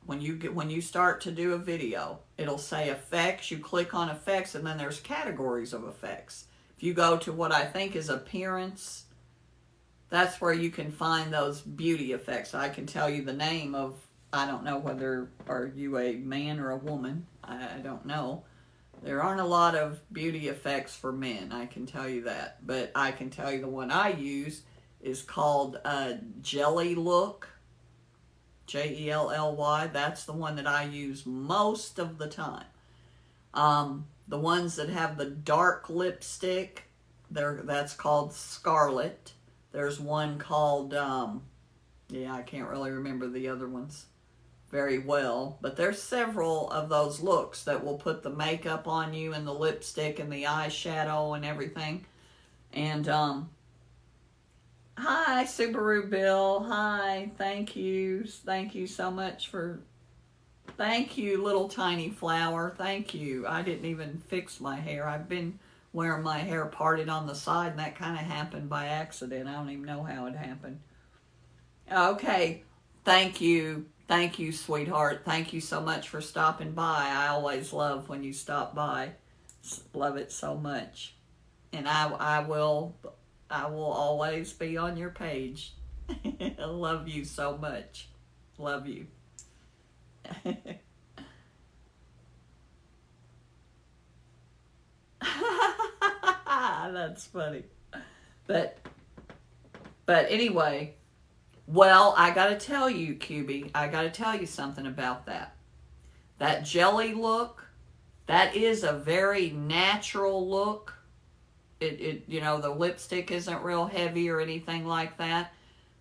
when you start to do a video, it'll say effects. You click on effects, and then there's categories of effects. If you go to what I think is appearance, that's where you can find those beauty effects. I can tell you the name of, I don't know whether, are you a man or a woman? I don't know. There aren't a lot of beauty effects for men, I can tell you that. But I can tell you the one I use is called Jelly Look, Jelly. That's the one that I use most of the time. The ones that have the dark lipstick, that's called Scarlet. There's one called, yeah, I can't really remember the other ones very well, but there's several of those looks that will put the makeup on you and the lipstick and the eyeshadow and everything. And hi, Subaru Bill. Hi, thank you so much for, thank you, Little Tiny Flower. Thank you. I didn't even fix my hair. I've been wearing my hair parted on the side, and that kind of happened by accident. I don't even know how it happened. Okay, thank you, sweetheart. Thank you so much for stopping by. I always love when you stop by. Love it so much. And I will always be on your page. I love you so much. Love you. That's funny. But anyway, well, I got to tell you, QB, I got to tell you something about that. That Jelly Look, that is a very natural look. It you know, the lipstick isn't real heavy or anything like that.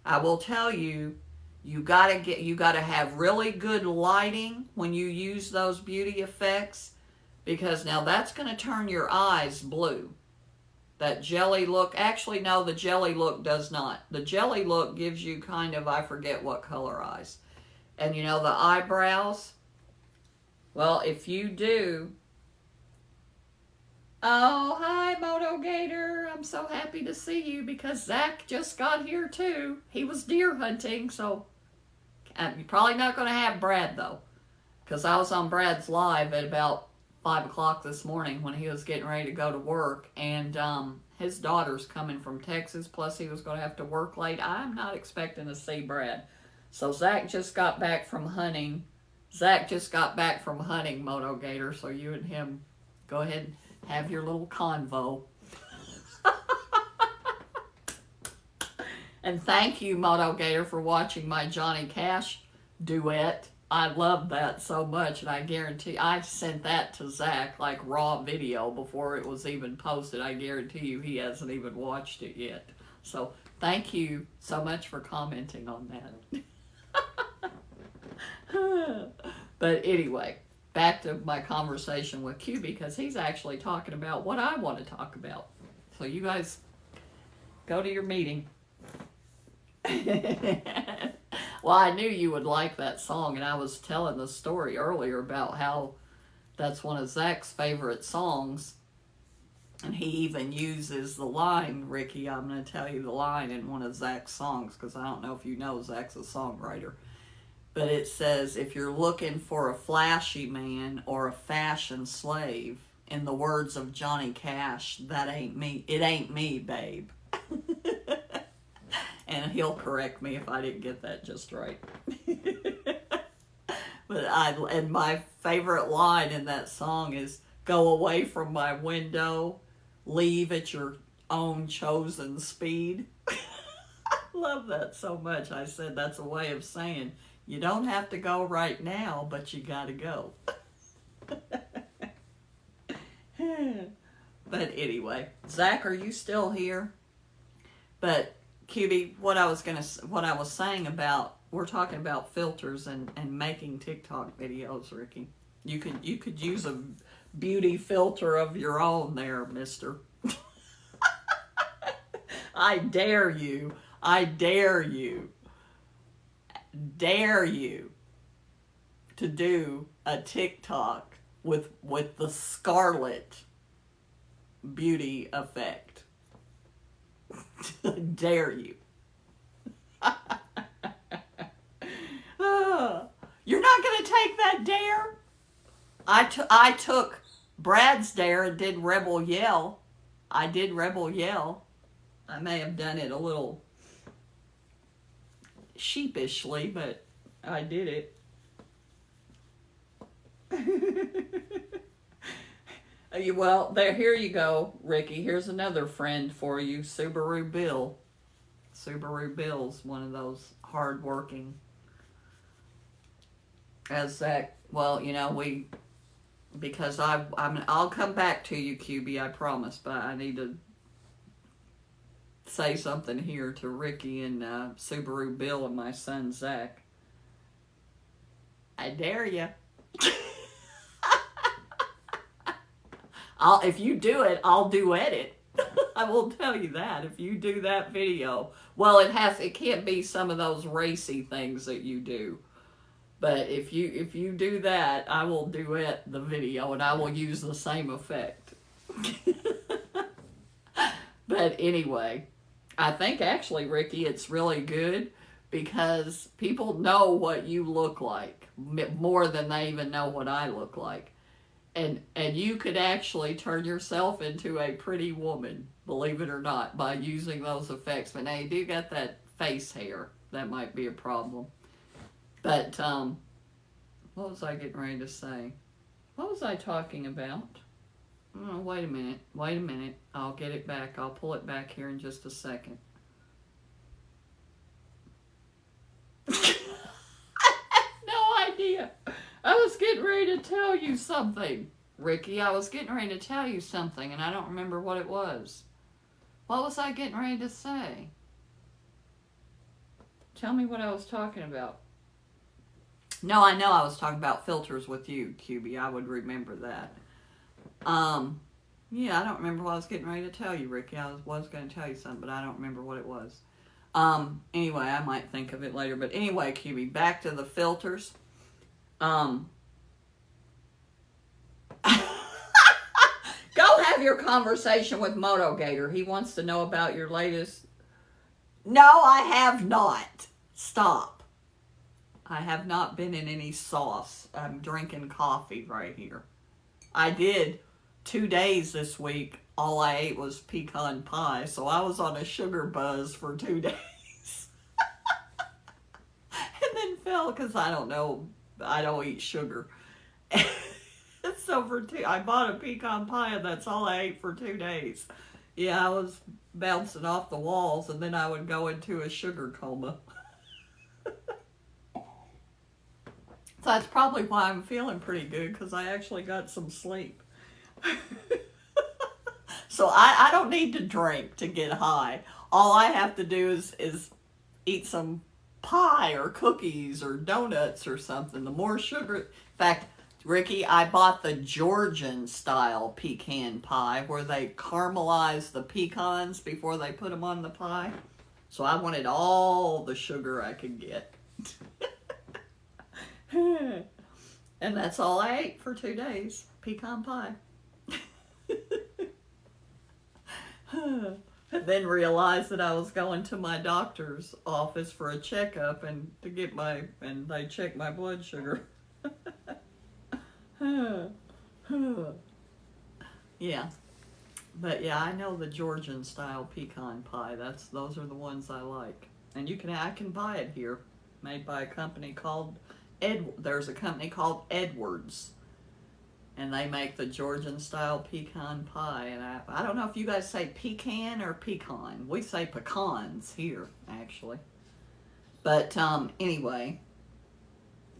I will tell you, you gotta have really good lighting when you use those beauty effects, because now that's gonna turn your eyes blue. That Jelly Look, actually no, the Jelly Look does not. The Jelly Look gives you kind of, I forget what color eyes. And you know the eyebrows? Well, if you do, oh, hi, Moto Gator. I'm so happy to see you because Zach just got here too. He was deer hunting, so you're probably not going to have Brad though, because I was on Brad's live at about 5 o'clock this morning when he was getting ready to go to work, and his daughter's coming from Texas, plus he was going to have to work late. I'm not expecting to see Brad. So Zach just got back from hunting. Moto Gator, so you and him go ahead and have your little convo. And thank you, Moto Gator, for watching my Johnny Cash duet. I love that so much, and I guarantee I sent that to Zach like raw video before it was even posted. I guarantee you he hasn't even watched it yet. So thank you so much for commenting on that. But anyway, back to my conversation with QB, because he's actually talking about what I want to talk about. So you guys go to your meeting. Well, I knew you would like that song, and I was telling the story earlier about how that's one of Zach's favorite songs, and he even uses the line, Ricky, I'm going to tell you the line in one of Zach's songs, because I don't know if you know Zach's a songwriter, but it says, if you're looking for a flashy man or a fashion slave, in the words of Johnny Cash, that ain't me. It ain't me, babe. And he'll correct me if I didn't get that just right. And my favorite line in that song is, "Go away from my window, leave at your own chosen speed." I love that so much. I said that's a way of saying you don't have to go right now, but you gotta go. But anyway, Zach, are you still here? But QB, what I was saying about, we're talking about filters and making TikTok videos, Ricky. You could use a beauty filter of your own there, mister. I dare you. I dare you. Dare you to do a TikTok with the Scarlet beauty effect. Dare you. You're not going to take that dare? I took Brad's dare and did Rebel Yell. I did Rebel Yell. I may have done it a little sheepishly, but I did it. Well, here you go, Ricky. Here's another friend for you, Subaru Bill. Subaru Bill's one of those hard-working. As that, well, because I'll come back to you, QB, I promise, but I need to say something here to Ricky and Subaru Bill and my son Zach. I dare you. If you do it, I'll duet it. I will tell you that. If you do that video, well, it can't be some of those racy things that you do. But if you do that, I will duet the video and I will use the same effect. But anyway, I think actually, Ricky, it's really good because people know what you look like more than they even know what I look like. And you could actually turn yourself into a pretty woman, believe it or not, by using those effects. But now you do got that face hair. That might be a problem. But, what was I getting ready to say? What was I talking about? Oh, wait a minute. I'll get it back. I'll pull it back here in just a second. I have no idea. I was getting ready to tell you something, Ricky. I was getting ready to tell you something, and I don't remember what it was. What was I getting ready to say? Tell me what I was talking about. No, I know I was talking about filters with you, QB. I would remember that. Yeah, I don't remember what I was getting ready to tell you, Ricky. I was going to tell you something, but I don't remember what it was. Anyway, I might think of it later. But anyway, QB, back to the filters. Go have your conversation with MotoGator. He wants to know about your latest. No, I have not. Stop. I have not been in any sauce. I'm drinking coffee right here. I did 2 days this week. All I ate was pecan pie, so I was on a sugar buzz for 2 days. And then fell because I don't eat sugar. So I bought a pecan pie and that's all I ate for 2 days. Yeah, I was bouncing off the walls and then I would go into a sugar coma. So that's probably why I'm feeling pretty good, because I actually got some sleep. So I don't need to drink to get high. All I have to do is eat some pie or cookies or donuts or something. The more sugar... In fact, Ricky, I bought the Georgian style pecan pie where they caramelize the pecans before they put them on the pie. So I wanted all the sugar I could get. And that's all I ate for 2 days. Pecan pie. And then realized that I was going to my doctor's office for a checkup and they checked my blood sugar. Yeah. But yeah, I know the Georgian style pecan pie. Those are the ones I like. And I can buy it here. Made by a company called there's a company called Edwards, and they make the Georgian style pecan pie. And I don't know if you guys say pecan or pecan. We say pecans here, actually. But anyway,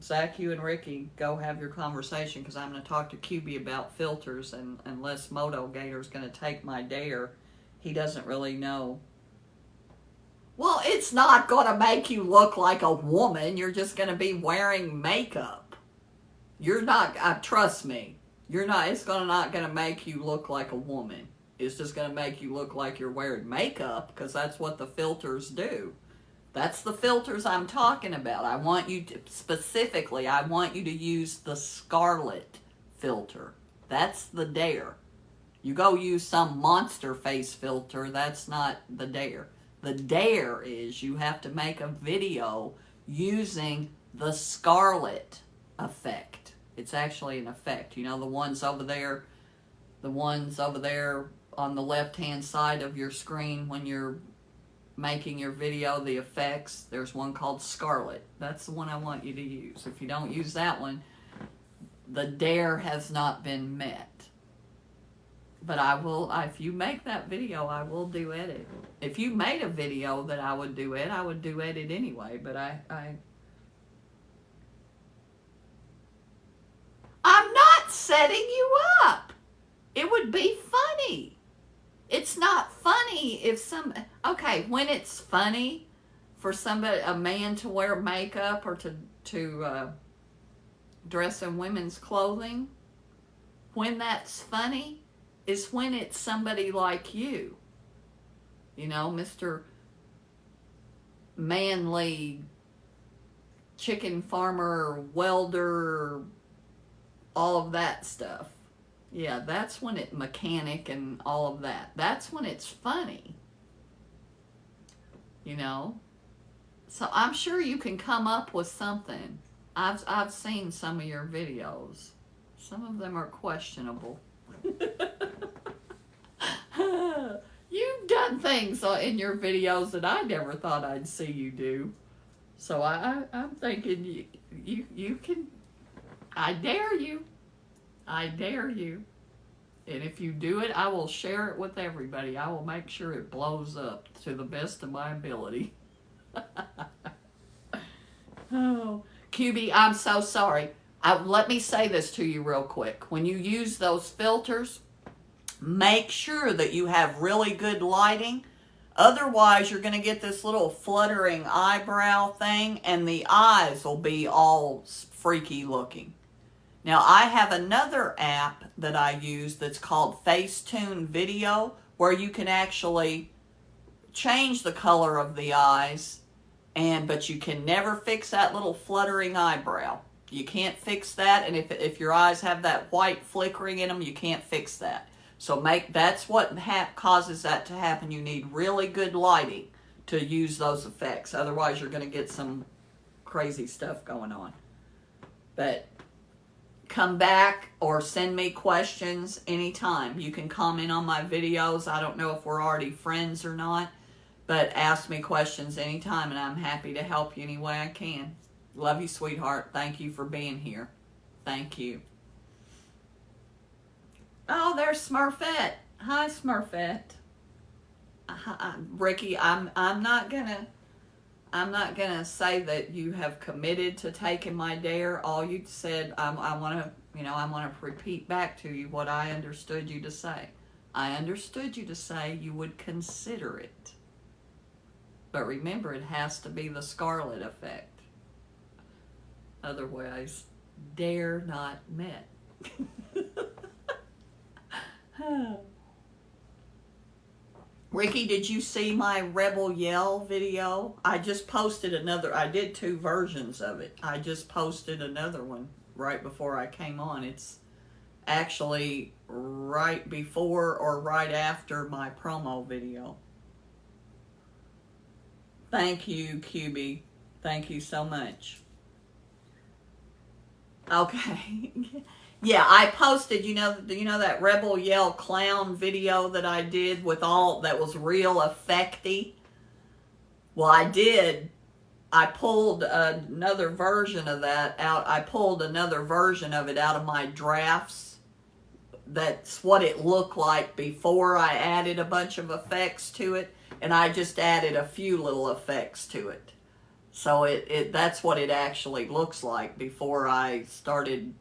Zach, you and Ricky go have your conversation, because I'm going to talk to QB about filters, and unless Moto Gator's going to take my dare, he doesn't really know. Well, it's not going to make you look like a woman. You're just going to be wearing makeup. You're not, trust me, you're not, it's not going to make you look like a woman. It's just going to make you look like you're wearing makeup, because that's what the filters do. That's the filters I'm talking about. I want you to, specifically, I want you to use the Scarlet filter. That's the dare. You go use some monster face filter, that's not the dare. The dare is you have to make a video using the Scarlet effect. It's actually an effect. You know, the ones over there on the left-hand side of your screen when you're making your video, the effects, there's one called Scarlet. That's the one I want you to use. If you don't use that one, the dare has not been met. But I will, if you make that video, I will duet it. If you made a video that I would duet it anyway. But I'm not setting you up. It would be funny. It's not funny if okay, when it's funny for somebody, a man to wear makeup or to dress in women's clothing, when that's funny is when it's somebody like you. You know, Mr. Manly chicken farmer, welder, all of that stuff. Yeah, that's when it, mechanic and all of that. That's when it's funny. You know? So I'm sure you can come up with something. I've seen some of your videos. Some of them are questionable. You've done things in your videos that I never thought I'd see you do. So I'm thinking you can, I dare you. I dare you. And if you do it, I will share it with everybody. I will make sure it blows up to the best of my ability. Oh, QB, I'm so sorry. Let me say this to you real quick. When you use those filters, make sure that you have really good lighting. Otherwise, you're going to get this little fluttering eyebrow thing, and the eyes will be all freaky looking. Now, I have another app that I use that's called Facetune Video, where you can actually change the color of the eyes, but you can never fix that little fluttering eyebrow. You can't fix that, and if your eyes have that white flickering in them, you can't fix that. So that's what causes that to happen. You need really good lighting to use those effects. Otherwise, you're going to get some crazy stuff going on. But come back or send me questions anytime. You can comment on my videos. I don't know if we're already friends or not, but ask me questions anytime, and I'm happy to help you any way I can. Love you, sweetheart. Thank you for being here. Thank you. Oh, there's Smurfette. Hi, Smurfette. Ricky, I'm not gonna say that you have committed to taking my dare. All you said, I want to repeat back to you what I understood you to say. I understood you to say you would consider it. But remember, it has to be the Scarlet effect. Otherwise, dare not met. Ricky, did you see my Rebel Yell video? I just posted another. I did 2 versions of it. I just posted another one right before I came on. It's actually right before or right after my promo video. Thank you, QB. Thank you so much. Okay. Yeah, I posted, you know that Rebel Yell clown video that I did with all, that was real effecty? Well, I did I pulled another version of that out. I pulled another version of it out of my drafts. That's what it looked like before I added a bunch of effects to it, and I just added a few little effects to it. So that's what it actually looks like before I started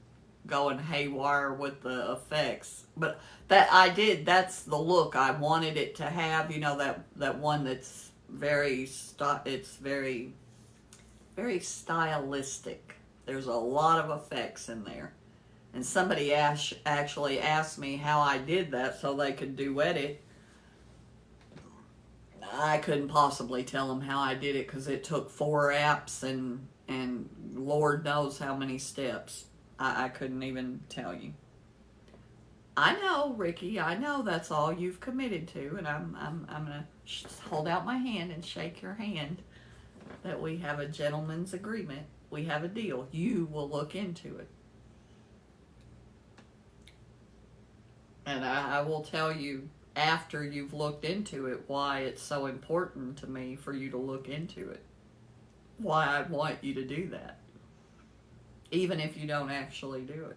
going haywire with the effects. But that's the look I wanted it to have, you know, that one that's it's very, very stylistic. There's a lot of effects in there. And somebody actually asked me how I did that so they could duet it. I couldn't possibly tell them how I did it because it took 4 apps and Lord knows how many steps. I couldn't even tell you. I know, Ricky. I know that's all you've committed to, and I'm gonna hold out my hand and shake your hand that we have a gentleman's agreement. We have a deal. You will look into it. And I will tell you after you've looked into it why it's so important to me for you to look into it. Why I want you to do that. Even if you don't actually do it.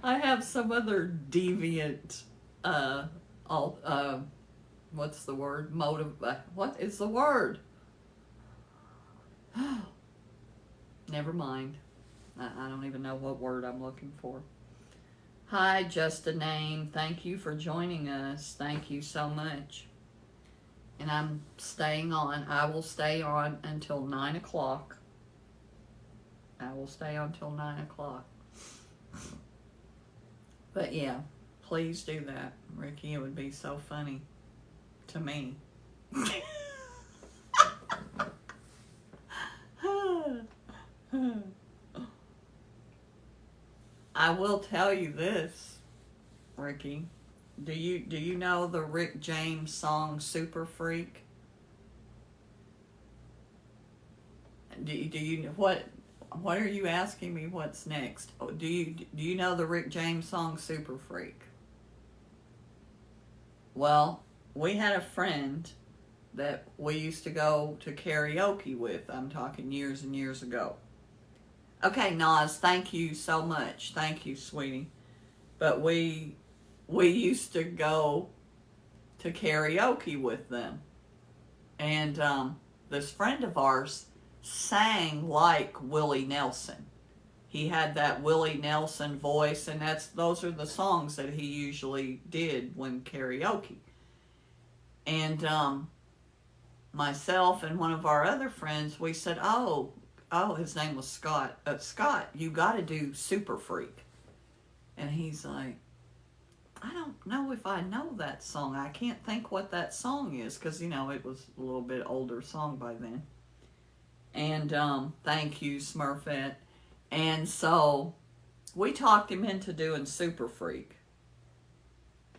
I have some other deviant, what's the word? What is the word? Never mind. I don't even know what word I'm looking for. Hi, Just a Name. Thank you for joining us. Thank you so much. And I'm staying on. I will stay on until 9 o'clock. I will stay on till 9 o'clock. But yeah, please do that, Ricky. It would be so funny to me. I will tell you this, Ricky. Do you know the Rick James song Super Freak? Do you what are you asking me what's next? Do you know the Rick James song Super Freak? Well, we had a friend that we used to go to karaoke with. I'm talking years and years ago. Okay, Nas, thank you so much. Thank you, sweetie. But we used to go to karaoke with them. And this friend of ours sang like Willie Nelson. He had that Willie Nelson voice, and those are the songs that he usually did when karaoke. And myself and one of our other friends, we said, oh, his name was Scott. Scott, you got to do Super Freak. And he's like, I don't know if I know that song. I can't think what that song is because, it was a little bit older song by then. And thank you, Smurfette. And so we talked him into doing Super Freak.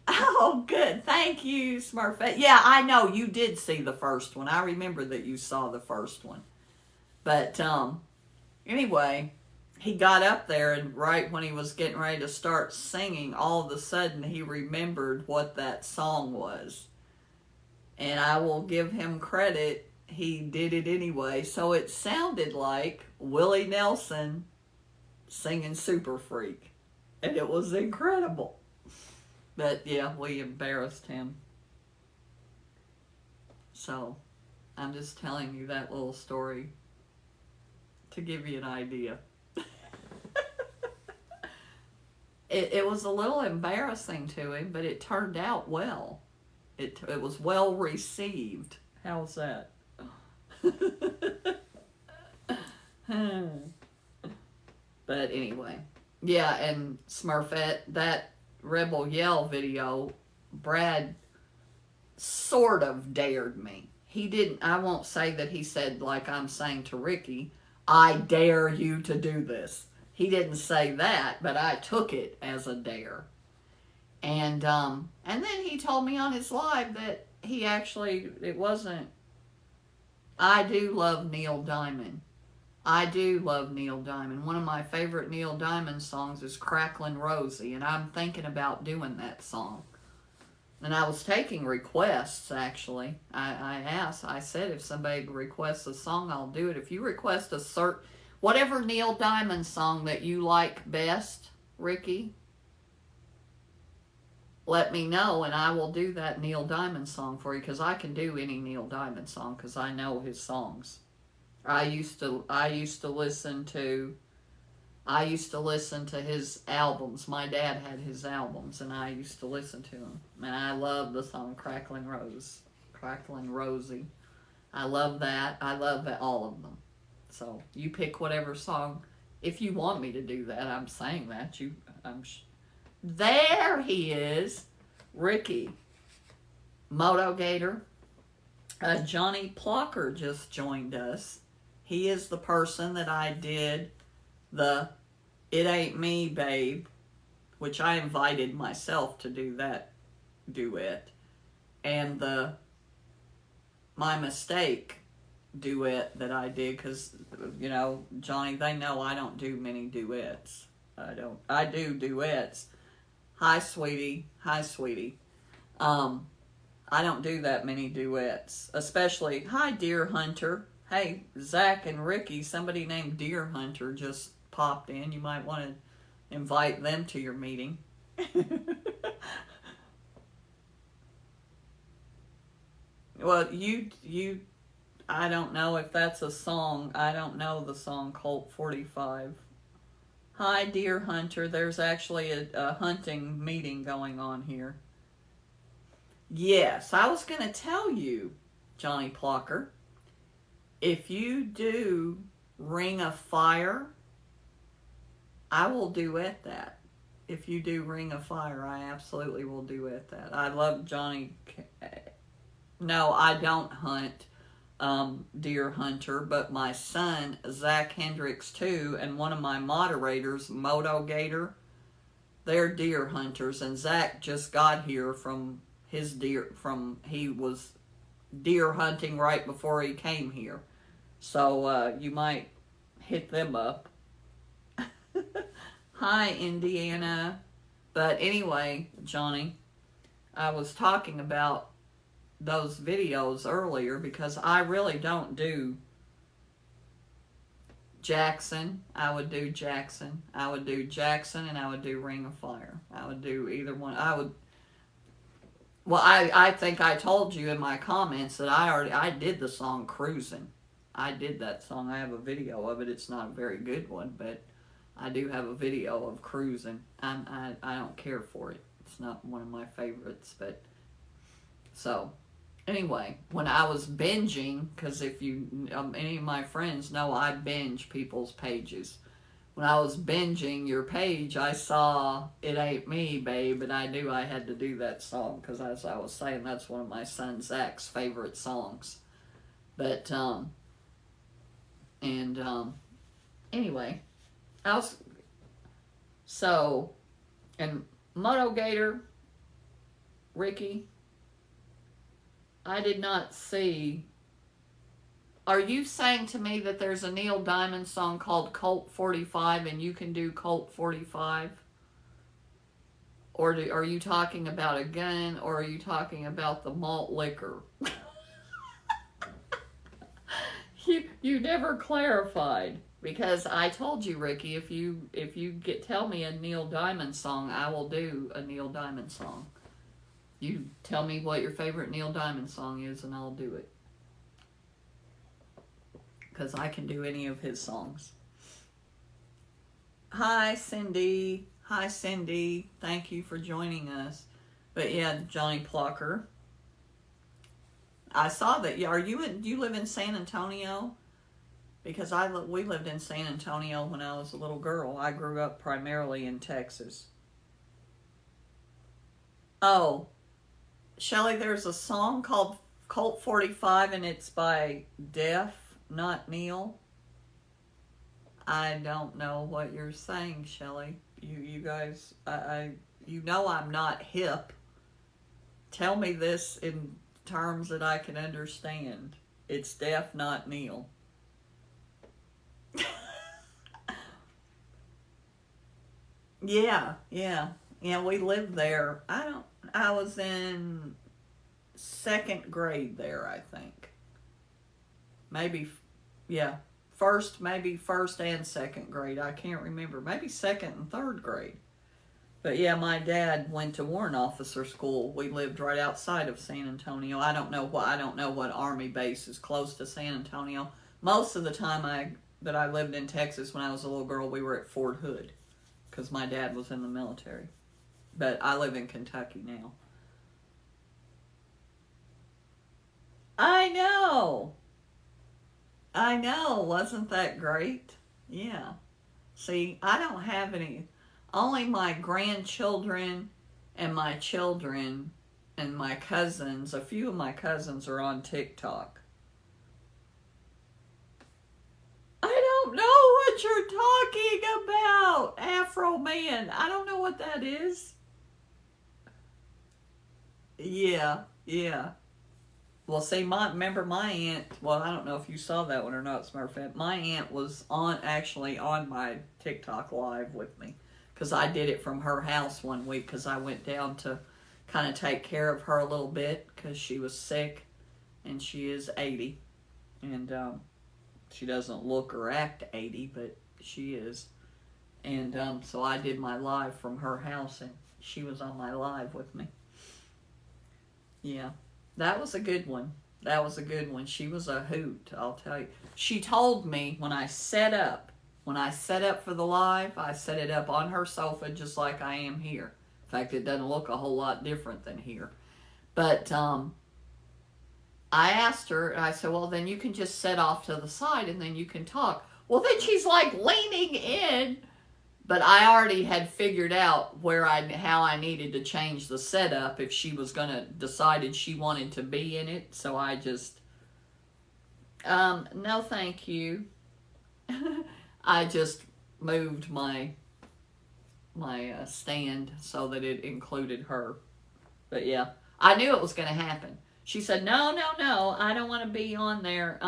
Oh, good. Thank you, Smurfette. Yeah, I know you did see the first one. I remember that you saw the first one. But anyway, he got up there, and right when he was getting ready to start singing, all of a sudden he remembered what that song was. And I will give him credit. He did it anyway. So it sounded like Willie Nelson singing Super Freak. And it was incredible. But yeah, we embarrassed him. So I'm just telling you that little story to give you an idea. It was a little embarrassing to him, but it turned out well. It was well received. How's that? But anyway, yeah, and Smurfette, that Rebel Yell video, Brad sort of dared me. He didn't, I won't say that he said like I'm saying to Ricky, I dare you to do this. He didn't say that, but I took it as a dare. And then he told me on his live that it wasn't, I do love Neil Diamond. I do love Neil Diamond. One of my favorite Neil Diamond songs is Cracklin' Rosie, and I'm thinking about doing that song. And I was taking requests, actually. I said if somebody requests a song, I'll do it. If you request whatever Neil Diamond song that you like best, Ricky, let me know and I will do that Neil Diamond song for you, because I can do any Neil Diamond song because I know his songs. I used to listen to his albums. My dad had his albums and I used to listen to them. And I love the song Crackling Rosie. I love that. I love all of them. So you pick whatever song. If you want me to do that, I'm saying that. There he is, Ricky. Moto Gator. Johnny Plocker just joined us. He is the person that I did the It Ain't Me, Babe, which I invited myself to do that duet, and the My Mistake duet that I did, because, Johnny, they know I don't do many duets. I do duets. Hi, sweetie. I don't do that many duets, especially, hi, Deer Hunter. Hey, Zach and Ricky, somebody named Deer Hunter just popped in. You might want to invite them to your meeting. Well, I don't know if that's a song. I don't know the song Colt 45. Hi, Deer Hunter. There's actually a hunting meeting going on here. Yes, I was going to tell you, Johnny Plocker, if you do Ring of Fire, I will duet that. If you do Ring of Fire, I absolutely will duet that. I love Johnny. No, I don't hunt Deer Hunter, but my son, Zach Hendricks, too, and one of my moderators, Moto Gator, they're deer hunters, and Zach just got here from he was deer hunting right before he came here. So you might hit them up. Hi, Indiana. But anyway, Johnny, I was talking about those videos earlier because I really don't do Jackson. I would do Jackson. I would do Jackson, and I would do Ring of Fire. I would do either one. I think I told you in my comments that I did the song Cruising. I did that song. I have a video of it. It's not a very good one, but I do have a video of Cruising. I don't care for it. It's not one of my favorites, but so anyway, when I was binging, because if any of my friends know I binge people's pages. When I was binging your page, I saw It Ain't Me, Babe, and I knew I had to do that song, because as I was saying, that's one of my son Zach's favorite songs. But, anyway, and Moto Gator, Ricky, I did not see. Are you saying to me that there's a Neil Diamond song called Colt 45 and you can do Colt 45? Or are you talking about a gun, or are you talking about the malt liquor? You never clarified, because I told you, Ricky, if you tell me a Neil Diamond song, I will do a Neil Diamond song. You tell me what your favorite Neil Diamond song is and I'll do it. Because I can do any of his songs. Hi, Cindy. Thank you for joining us. But yeah, Johnny Plocker. I saw that. Yeah, do you live in San Antonio? Because we lived in San Antonio when I was a little girl. I grew up primarily in Texas. Oh, Shelley, there's a song called Colt 45 and it's by Def, not Neil. I don't know what you're saying, Shelley. You guys, I'm not hip. Tell me this in terms that I can understand. It's Def, not Neil. Yeah, we lived there. I was in second grade there, I think. Maybe, yeah. Maybe first and second grade. I can't remember. Maybe second and third grade. But yeah, my dad went to warrant officer school. We lived right outside of San Antonio. I don't know what Army base is close to San Antonio. Most of the time that I lived in Texas when I was a little girl, we were at Fort Hood because my dad was in the military. But I live in Kentucky now. I know. Wasn't that great? Yeah. See, I don't have any. Only my grandchildren and my children and my cousins. A few of my cousins are on TikTok. I don't know what you're talking about, Afro Man. I don't know what that is. Yeah. Well, see, remember my aunt, well, I don't know if you saw that one or not, Smurfette. My aunt was actually on my TikTok live with me because I did it from her house one week because I went down to kind of take care of her a little bit because she was sick and she is 80. And she doesn't look or act 80, but she is. And so I did my live from her house and she was on my live with me. Yeah. That was a good one. She was a hoot, I'll tell you. She told me when I set up for the live, I set it up on her sofa just like I am here. In fact, it doesn't look a whole lot different than here. But I asked her, and I said, well, then you can just set off to the side and then you can talk. Well, then she's like leaning in. But I already had figured out how I needed to change the setup if she was decided she wanted to be in it. So I just, no thank you. I just moved my stand so that it included her. But yeah, I knew it was going to happen. She said, no, I don't want to be on there.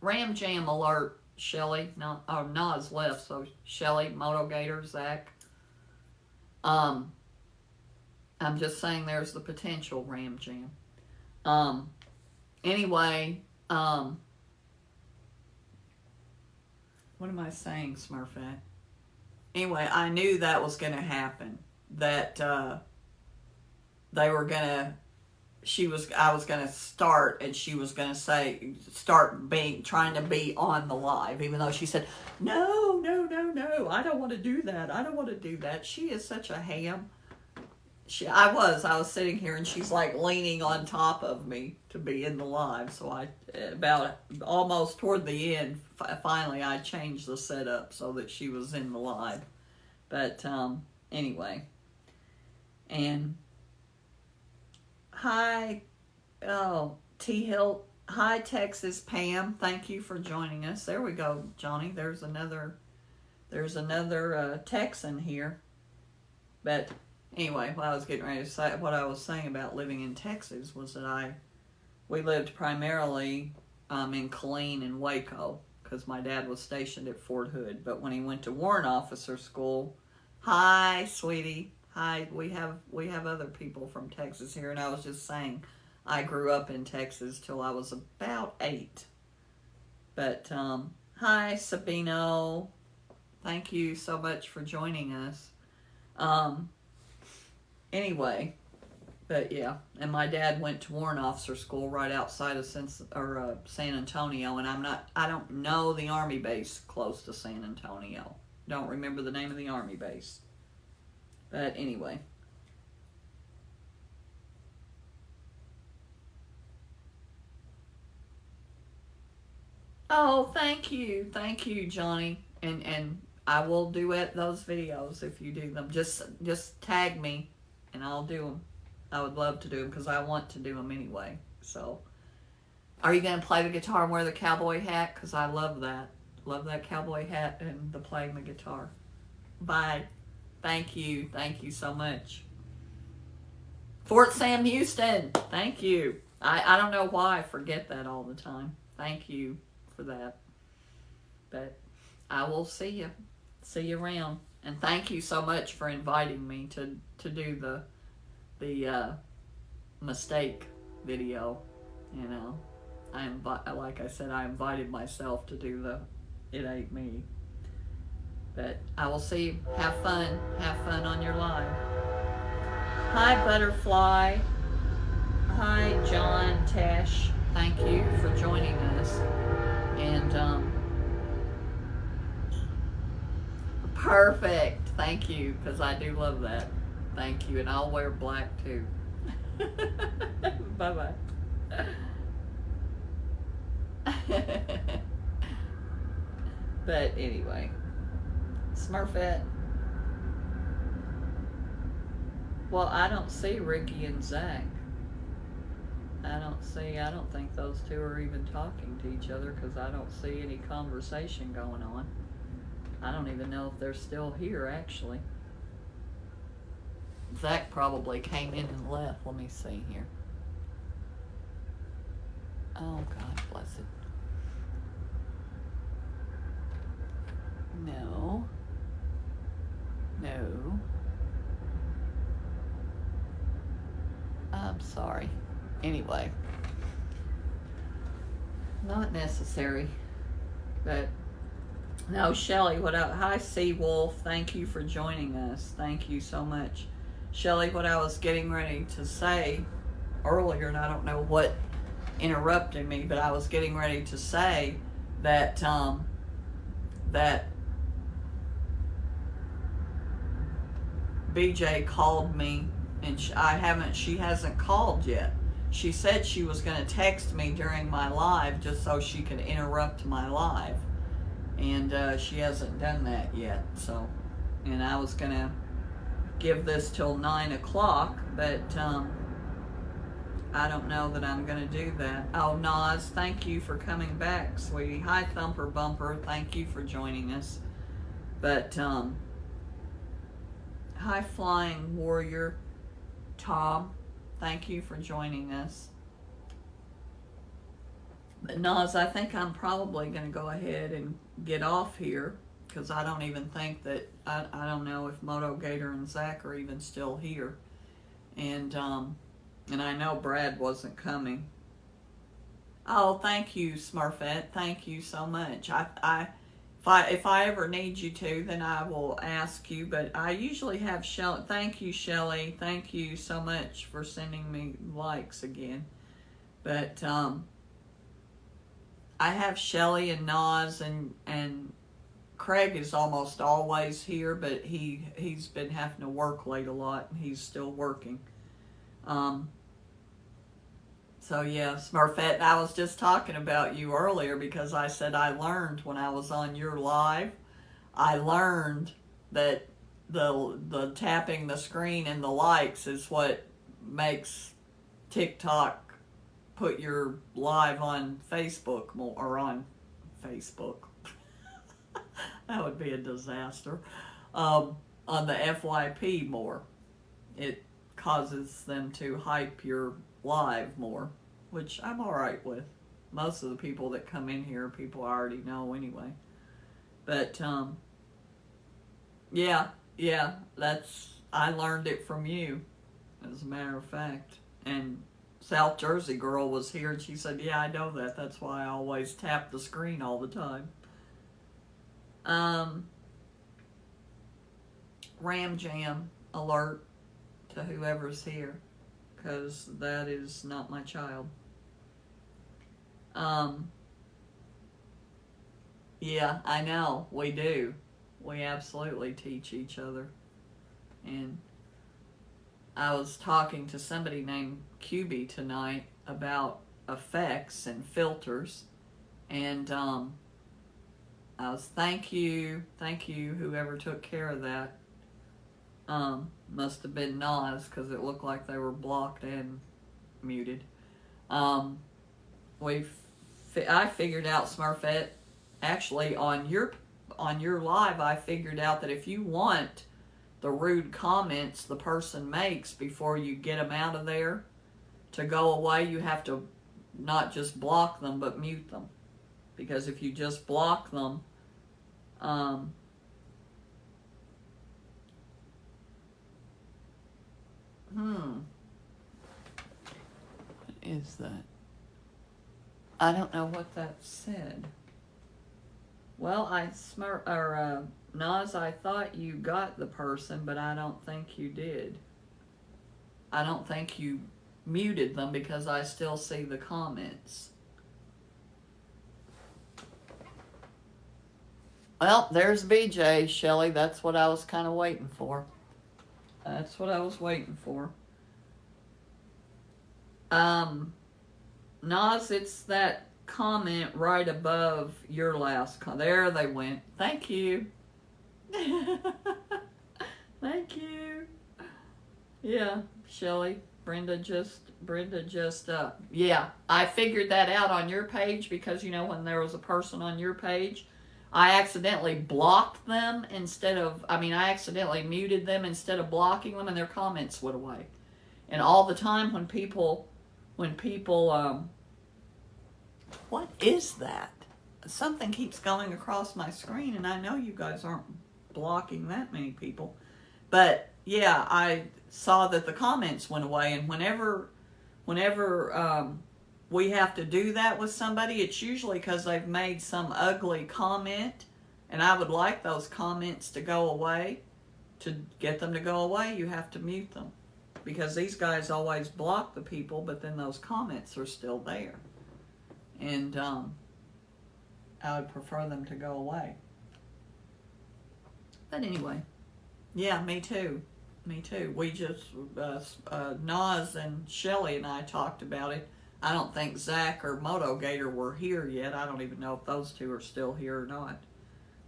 Ram Jam alert. Shelly, no, Nas left, so Shelly, Moto Gator, Zach. I'm just saying there's the potential, Ram Jam. Anyway, what am I saying, Smurfette? Anyway, I knew that was going to happen. That they were going to I was going to start and she was going to trying to be on the live, even though she said, no, I don't want to do that. She is such a ham. I was sitting here and she's like leaning on top of me to be in the live. So about almost toward the end, finally I changed the setup so that she was in the live. But anyway, and hi, T Hill. Hi, Texas Pam. Thank you for joining us. There we go, Johnny. There's another Texan here. But anyway, what I was getting ready to say, what I was saying about living in Texas was that we lived primarily in Killeen and Waco because my dad was stationed at Fort Hood. But when he went to warrant officer school, hi, sweetie. Hi, we have other people from Texas here, and I was just saying I grew up in Texas till I was about 8. But hi, Sabino. Thank you so much for joining us. Anyway, but yeah, and my dad went to warrant officer school right outside of San Antonio, and I don't know the Army base close to San Antonio. Don't remember the name of the Army base. But anyway. Oh, thank you, Johnny. And I will duet those videos if you do them. Just tag me, and I'll do them. I would love to do them because I want to do them anyway. So, are you going to play the guitar and wear the cowboy hat? Because I love that. Love that cowboy hat and playing the guitar. Bye. Thank you so much. Fort Sam Houston, thank you. I don't know why I forget that all the time. Thank you for that. But I will see you around. And thank you so much for inviting me to do the mistake video. You know, like I said, I invited myself to do the It Ain't Me. But I will see you. Have fun. Have fun on your live. Hi, Butterfly. Hi, John Tesh. Thank you for joining us. And, perfect. Thank you, because I do love that. Thank you. And I'll wear black, too. Bye-bye. But anyway, Smurfette. Well, I don't see Ricky and Zach. I don't think those two are even talking to each other, because I don't see any conversation going on. I don't even know if they're still here, actually. Zach probably came in and left. Let me see here. Oh, God bless it. No. No. I'm sorry. Anyway. Not necessary. But, no, Shelly, what up? Hi, Seawolf. Thank you for joining us. Thank you so much. Shelly, what I was getting ready to say earlier, and I don't know what interrupted me, but I was getting ready to say that, that BJ called me, and she hasn't called yet. She said she was going to text me during my live just so she could interrupt my live, and she hasn't done that yet. So, and I was going to give this till 9 o'clock, but I don't know that I'm going to do that. Oh, Naz, thank you for coming back, sweetie. Hi, Thumper Bumper. Thank you for joining us. But, hi, Flying Warrior. Tom, thank you for joining us. But Naz, I think I'm probably going to go ahead and get off here, because I don't even think that, I don't know if Moto Gator and Zach are even still here. And I know Brad wasn't coming. Oh, thank you, Smurfette. Thank you so much. If I ever need you to, then I will ask you. But I usually have Shelly. Thank you, Shelly. Thank you so much for sending me likes again. But I have Shelly and Naz, and Craig is almost always here, but he's been having to work late a lot, and he's still working. So yeah, Smurfette, I was just talking about you earlier, because I said I learned when I was on your live, I learned that the tapping the screen and the likes is what makes TikTok put your live on Facebook more, or on Facebook. That would be a disaster. On the FYP more. It causes them to hype your live more, which I'm alright with. Most of the people that come in here, people I already know anyway. But, yeah, I learned it from you, as a matter of fact. And South Jersey girl was here, and she said, yeah, I know that. That's why I always tap the screen all the time. Ram Jam alert to whoever's here, because that is not my child. Yeah, I know, we do. We absolutely teach each other. And I was talking to somebody named QB tonight about effects and filters, and I was thank you whoever took care of that. Must have been Nas, because it looked like they were blocked and muted. I figured out, Smurfette, actually on your live, I figured out that if you want the rude comments the person makes before you get them out of there to go away, you have to not just block them but mute them, because if you just block them, What is that? I don't know what that said. Well, Nas, I thought you got the person, but I don't think you did. I don't think you muted them because I still see the comments. Well, there's BJ, Shelley. That's what I was kind of waiting for. That's what I was waiting for. Nas, it's that comment right above your last comment. There they went. Thank you. Thank you. Yeah, Shelley. Brenda just, yeah, I figured that out on your page because, you know, when there was a person on your page, I accidentally blocked them I accidentally muted them instead of blocking them, and their comments went away. And all the time when people, what is that? Something keeps going across my screen, and I know you guys aren't blocking that many people. But yeah, I saw that the comments went away, and whenever we have to do that with somebody, it's usually because they've made some ugly comment, and I would like those comments to go away. To get them to go away, you have to mute them. Because these guys always block the people, but then those comments are still there. And I would prefer them to go away. But anyway, yeah, me too. Me too. We just, Nas and Shelley and I talked about it. I don't think Zach or Moto Gator were here yet. I don't even know if those two are still here or not.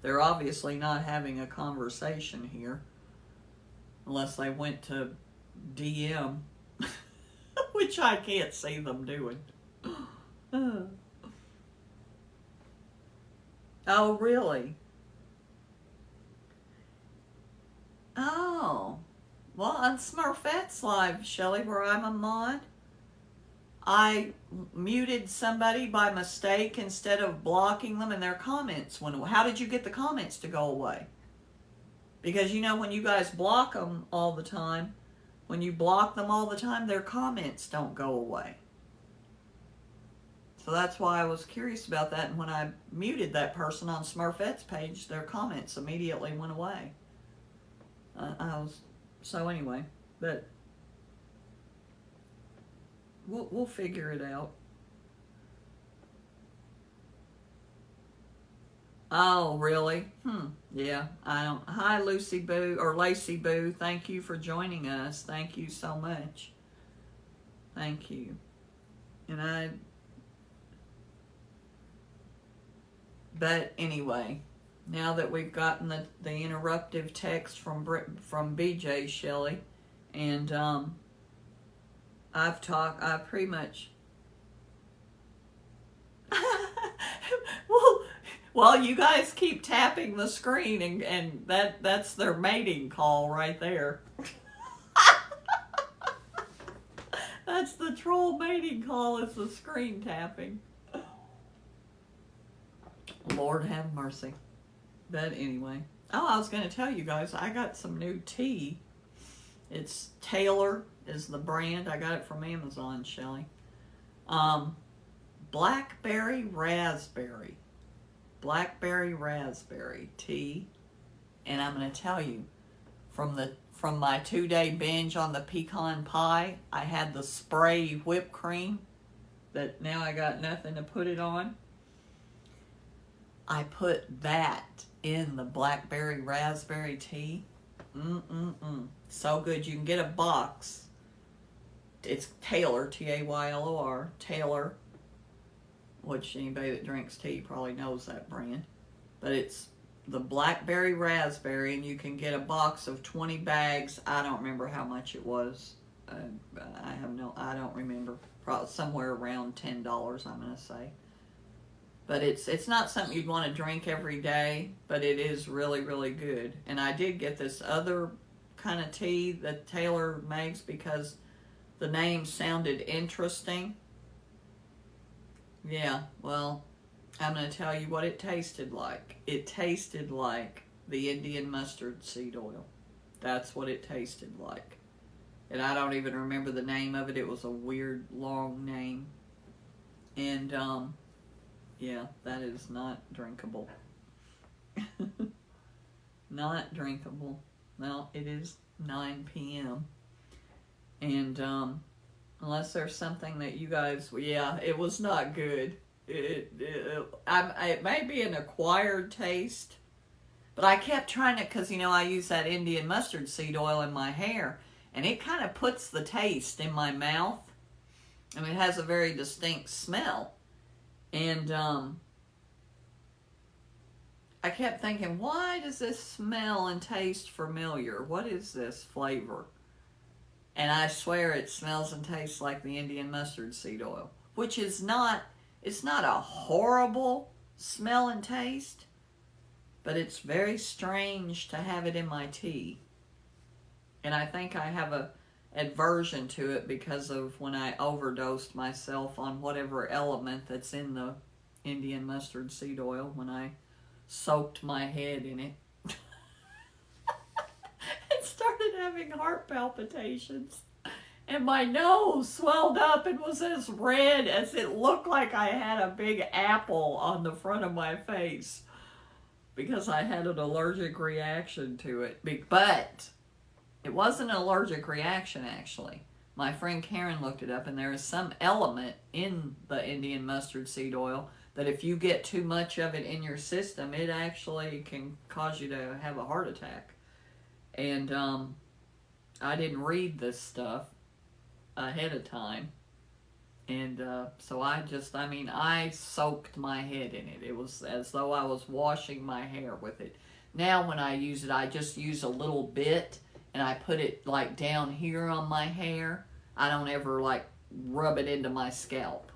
They're obviously not having a conversation here. Unless they went to DM. Which I can't see them doing. Oh, really? Oh. Well, on Smurfette's Live, Shelley, where I'm a mod, I muted somebody by mistake instead of blocking them, and their comments went away. How did you get the comments to go away? Because, you know, when you guys block them all the time, their comments don't go away. So that's why I was curious about that. And when I muted that person on Smurfette's page, their comments immediately went away. So anyway, but we'll figure it out. Oh, really? Yeah, I don't. Hi, Lucy Boo, or Lacey Boo. Thank you for joining us. Thank you so much. Thank you. But anyway, now that we've gotten the interruptive text from BJ, Shelley, and I pretty much. Well, you guys keep tapping the screen, and that's their mating call right there. That's the troll mating call, is the screen tapping. Lord have mercy. But anyway. Oh, I was going to tell you guys, I got some new tea. It's Taylor is the brand. I got it from Amazon, Shelley. Blackberry raspberry tea. And I'm going to tell you, from my 2-day binge on the pecan pie, I had the spray whipped cream that now I got nothing to put it on. I put that in the blackberry raspberry tea. So good. You can get a box. It's Taylor, Taylor, Taylor, which anybody that drinks tea probably knows that brand. But it's the blackberry raspberry, and you can get a box of 20 bags. I don't remember how much it was. I don't remember. Probably somewhere around $10, I'm going to say. But it's not something you'd want to drink every day, but it is really, really good. And I did get this other kind of tea that Taylor makes because the name sounded interesting. Yeah, well, I'm going to tell you what it tasted like. It tasted like the Indian mustard seed oil. That's what it tasted like. And I don't even remember the name of it. It was a weird, long name. And, yeah, that is not drinkable. Not drinkable. Well, it is 9 p.m. And, unless there's something that you guys, yeah, it was not good. It may be an acquired taste, but I kept trying it because, I use that Indian mustard seed oil in my hair, and it kind of puts the taste in my mouth, and it has a very distinct smell. And I kept thinking, why does this smell and taste familiar? What is this flavor? And I swear it smells and tastes like the Indian mustard seed oil, which is not, it's not a horrible smell and taste, but it's very strange to have it in my tea. And I think I have a aversion to it because of when I overdosed myself on whatever element that's in the Indian mustard seed oil when I soaked my head in it. And started having heart palpitations. And my nose swelled up and was as red as it looked like I had a big apple on the front of my face because I had an allergic reaction to it. But it wasn't an allergic reaction, actually. My friend Karen looked it up, and there is some element in the Indian mustard seed oil that if you get too much of it in your system, it actually can cause you to have a heart attack. And I didn't read this stuff ahead of time. And so I soaked my head in it. It was as though I was washing my hair with it. Now when I use it, I just use a little bit, and I put it like down here on my hair. I don't ever like rub it into my scalp.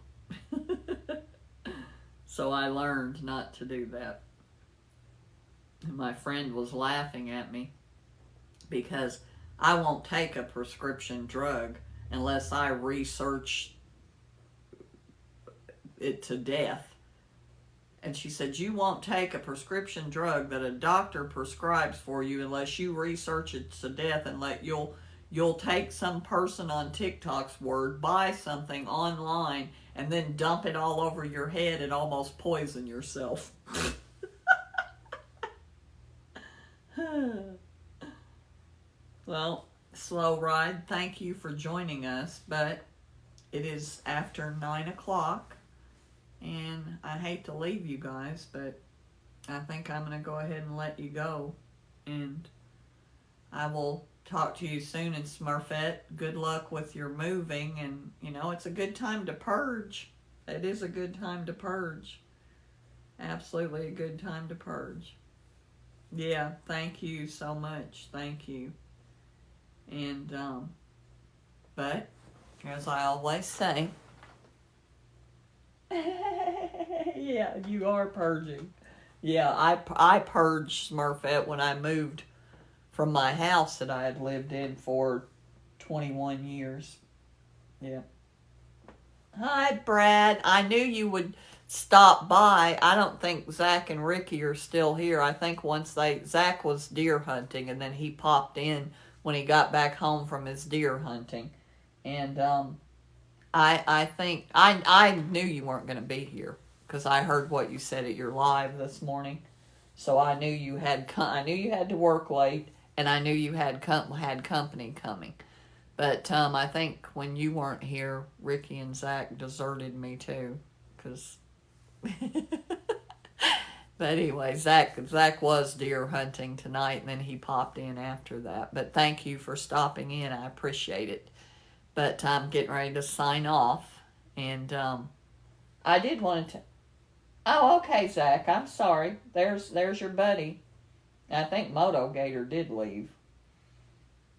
So I learned not to do that. And my friend was laughing at me because I won't take a prescription drug unless I research it to death. And she said, you won't take a prescription drug that a doctor prescribes for you unless you research it to death, and you'll take some person on TikTok's word, buy something online, and then dump it all over your head and almost poison yourself. Well, Slow Ride, thank you for joining us, but it is after 9 o'clock, and I hate to leave you guys, but I think I'm going to go ahead and let you go, and I will talk to you soon. And Smurfette, good luck with your moving, and it's a good time to purge. It is a good time to purge. Absolutely a good time to purge. Yeah, thank you so much. Thank you. And but as I always say, yeah, you are purging. Yeah, I purged Smurfette when I moved from my house that I had lived in for 21 years. Yeah. Hi, Brad. I knew you would stop by. I don't think Zach and Ricky are still here. I think Zach was deer hunting, and then he popped in when he got back home from his deer hunting. And I think I knew you weren't going to be here because I heard what you said at your live this morning. So I knew you had to work late, and I knew you had company coming. But I think when you weren't here, Ricky and Zach deserted me too, because. But anyway, Zach was deer hunting tonight, and then he popped in after that. But thank you for stopping in. I appreciate it. But I'm getting ready to sign off, and I did want to. Oh, okay, Zach. I'm sorry. There's your buddy. I think Moto Gator did leave.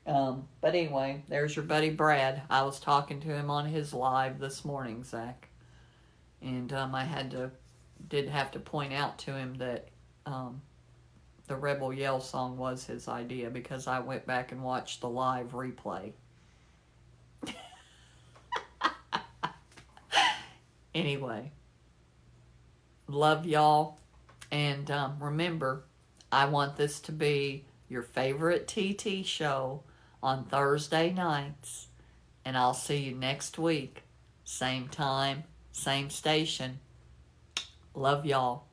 But anyway, there's your buddy Brad. I was talking to him on his live this morning, Zach. And I did have to point out to him that the Rebel Yell song was his idea, because I went back and watched the live replay. Anyway, love y'all. And remember, I want this to be your favorite TT show on Thursday nights. And I'll see you next week. Same time, same station. Love y'all.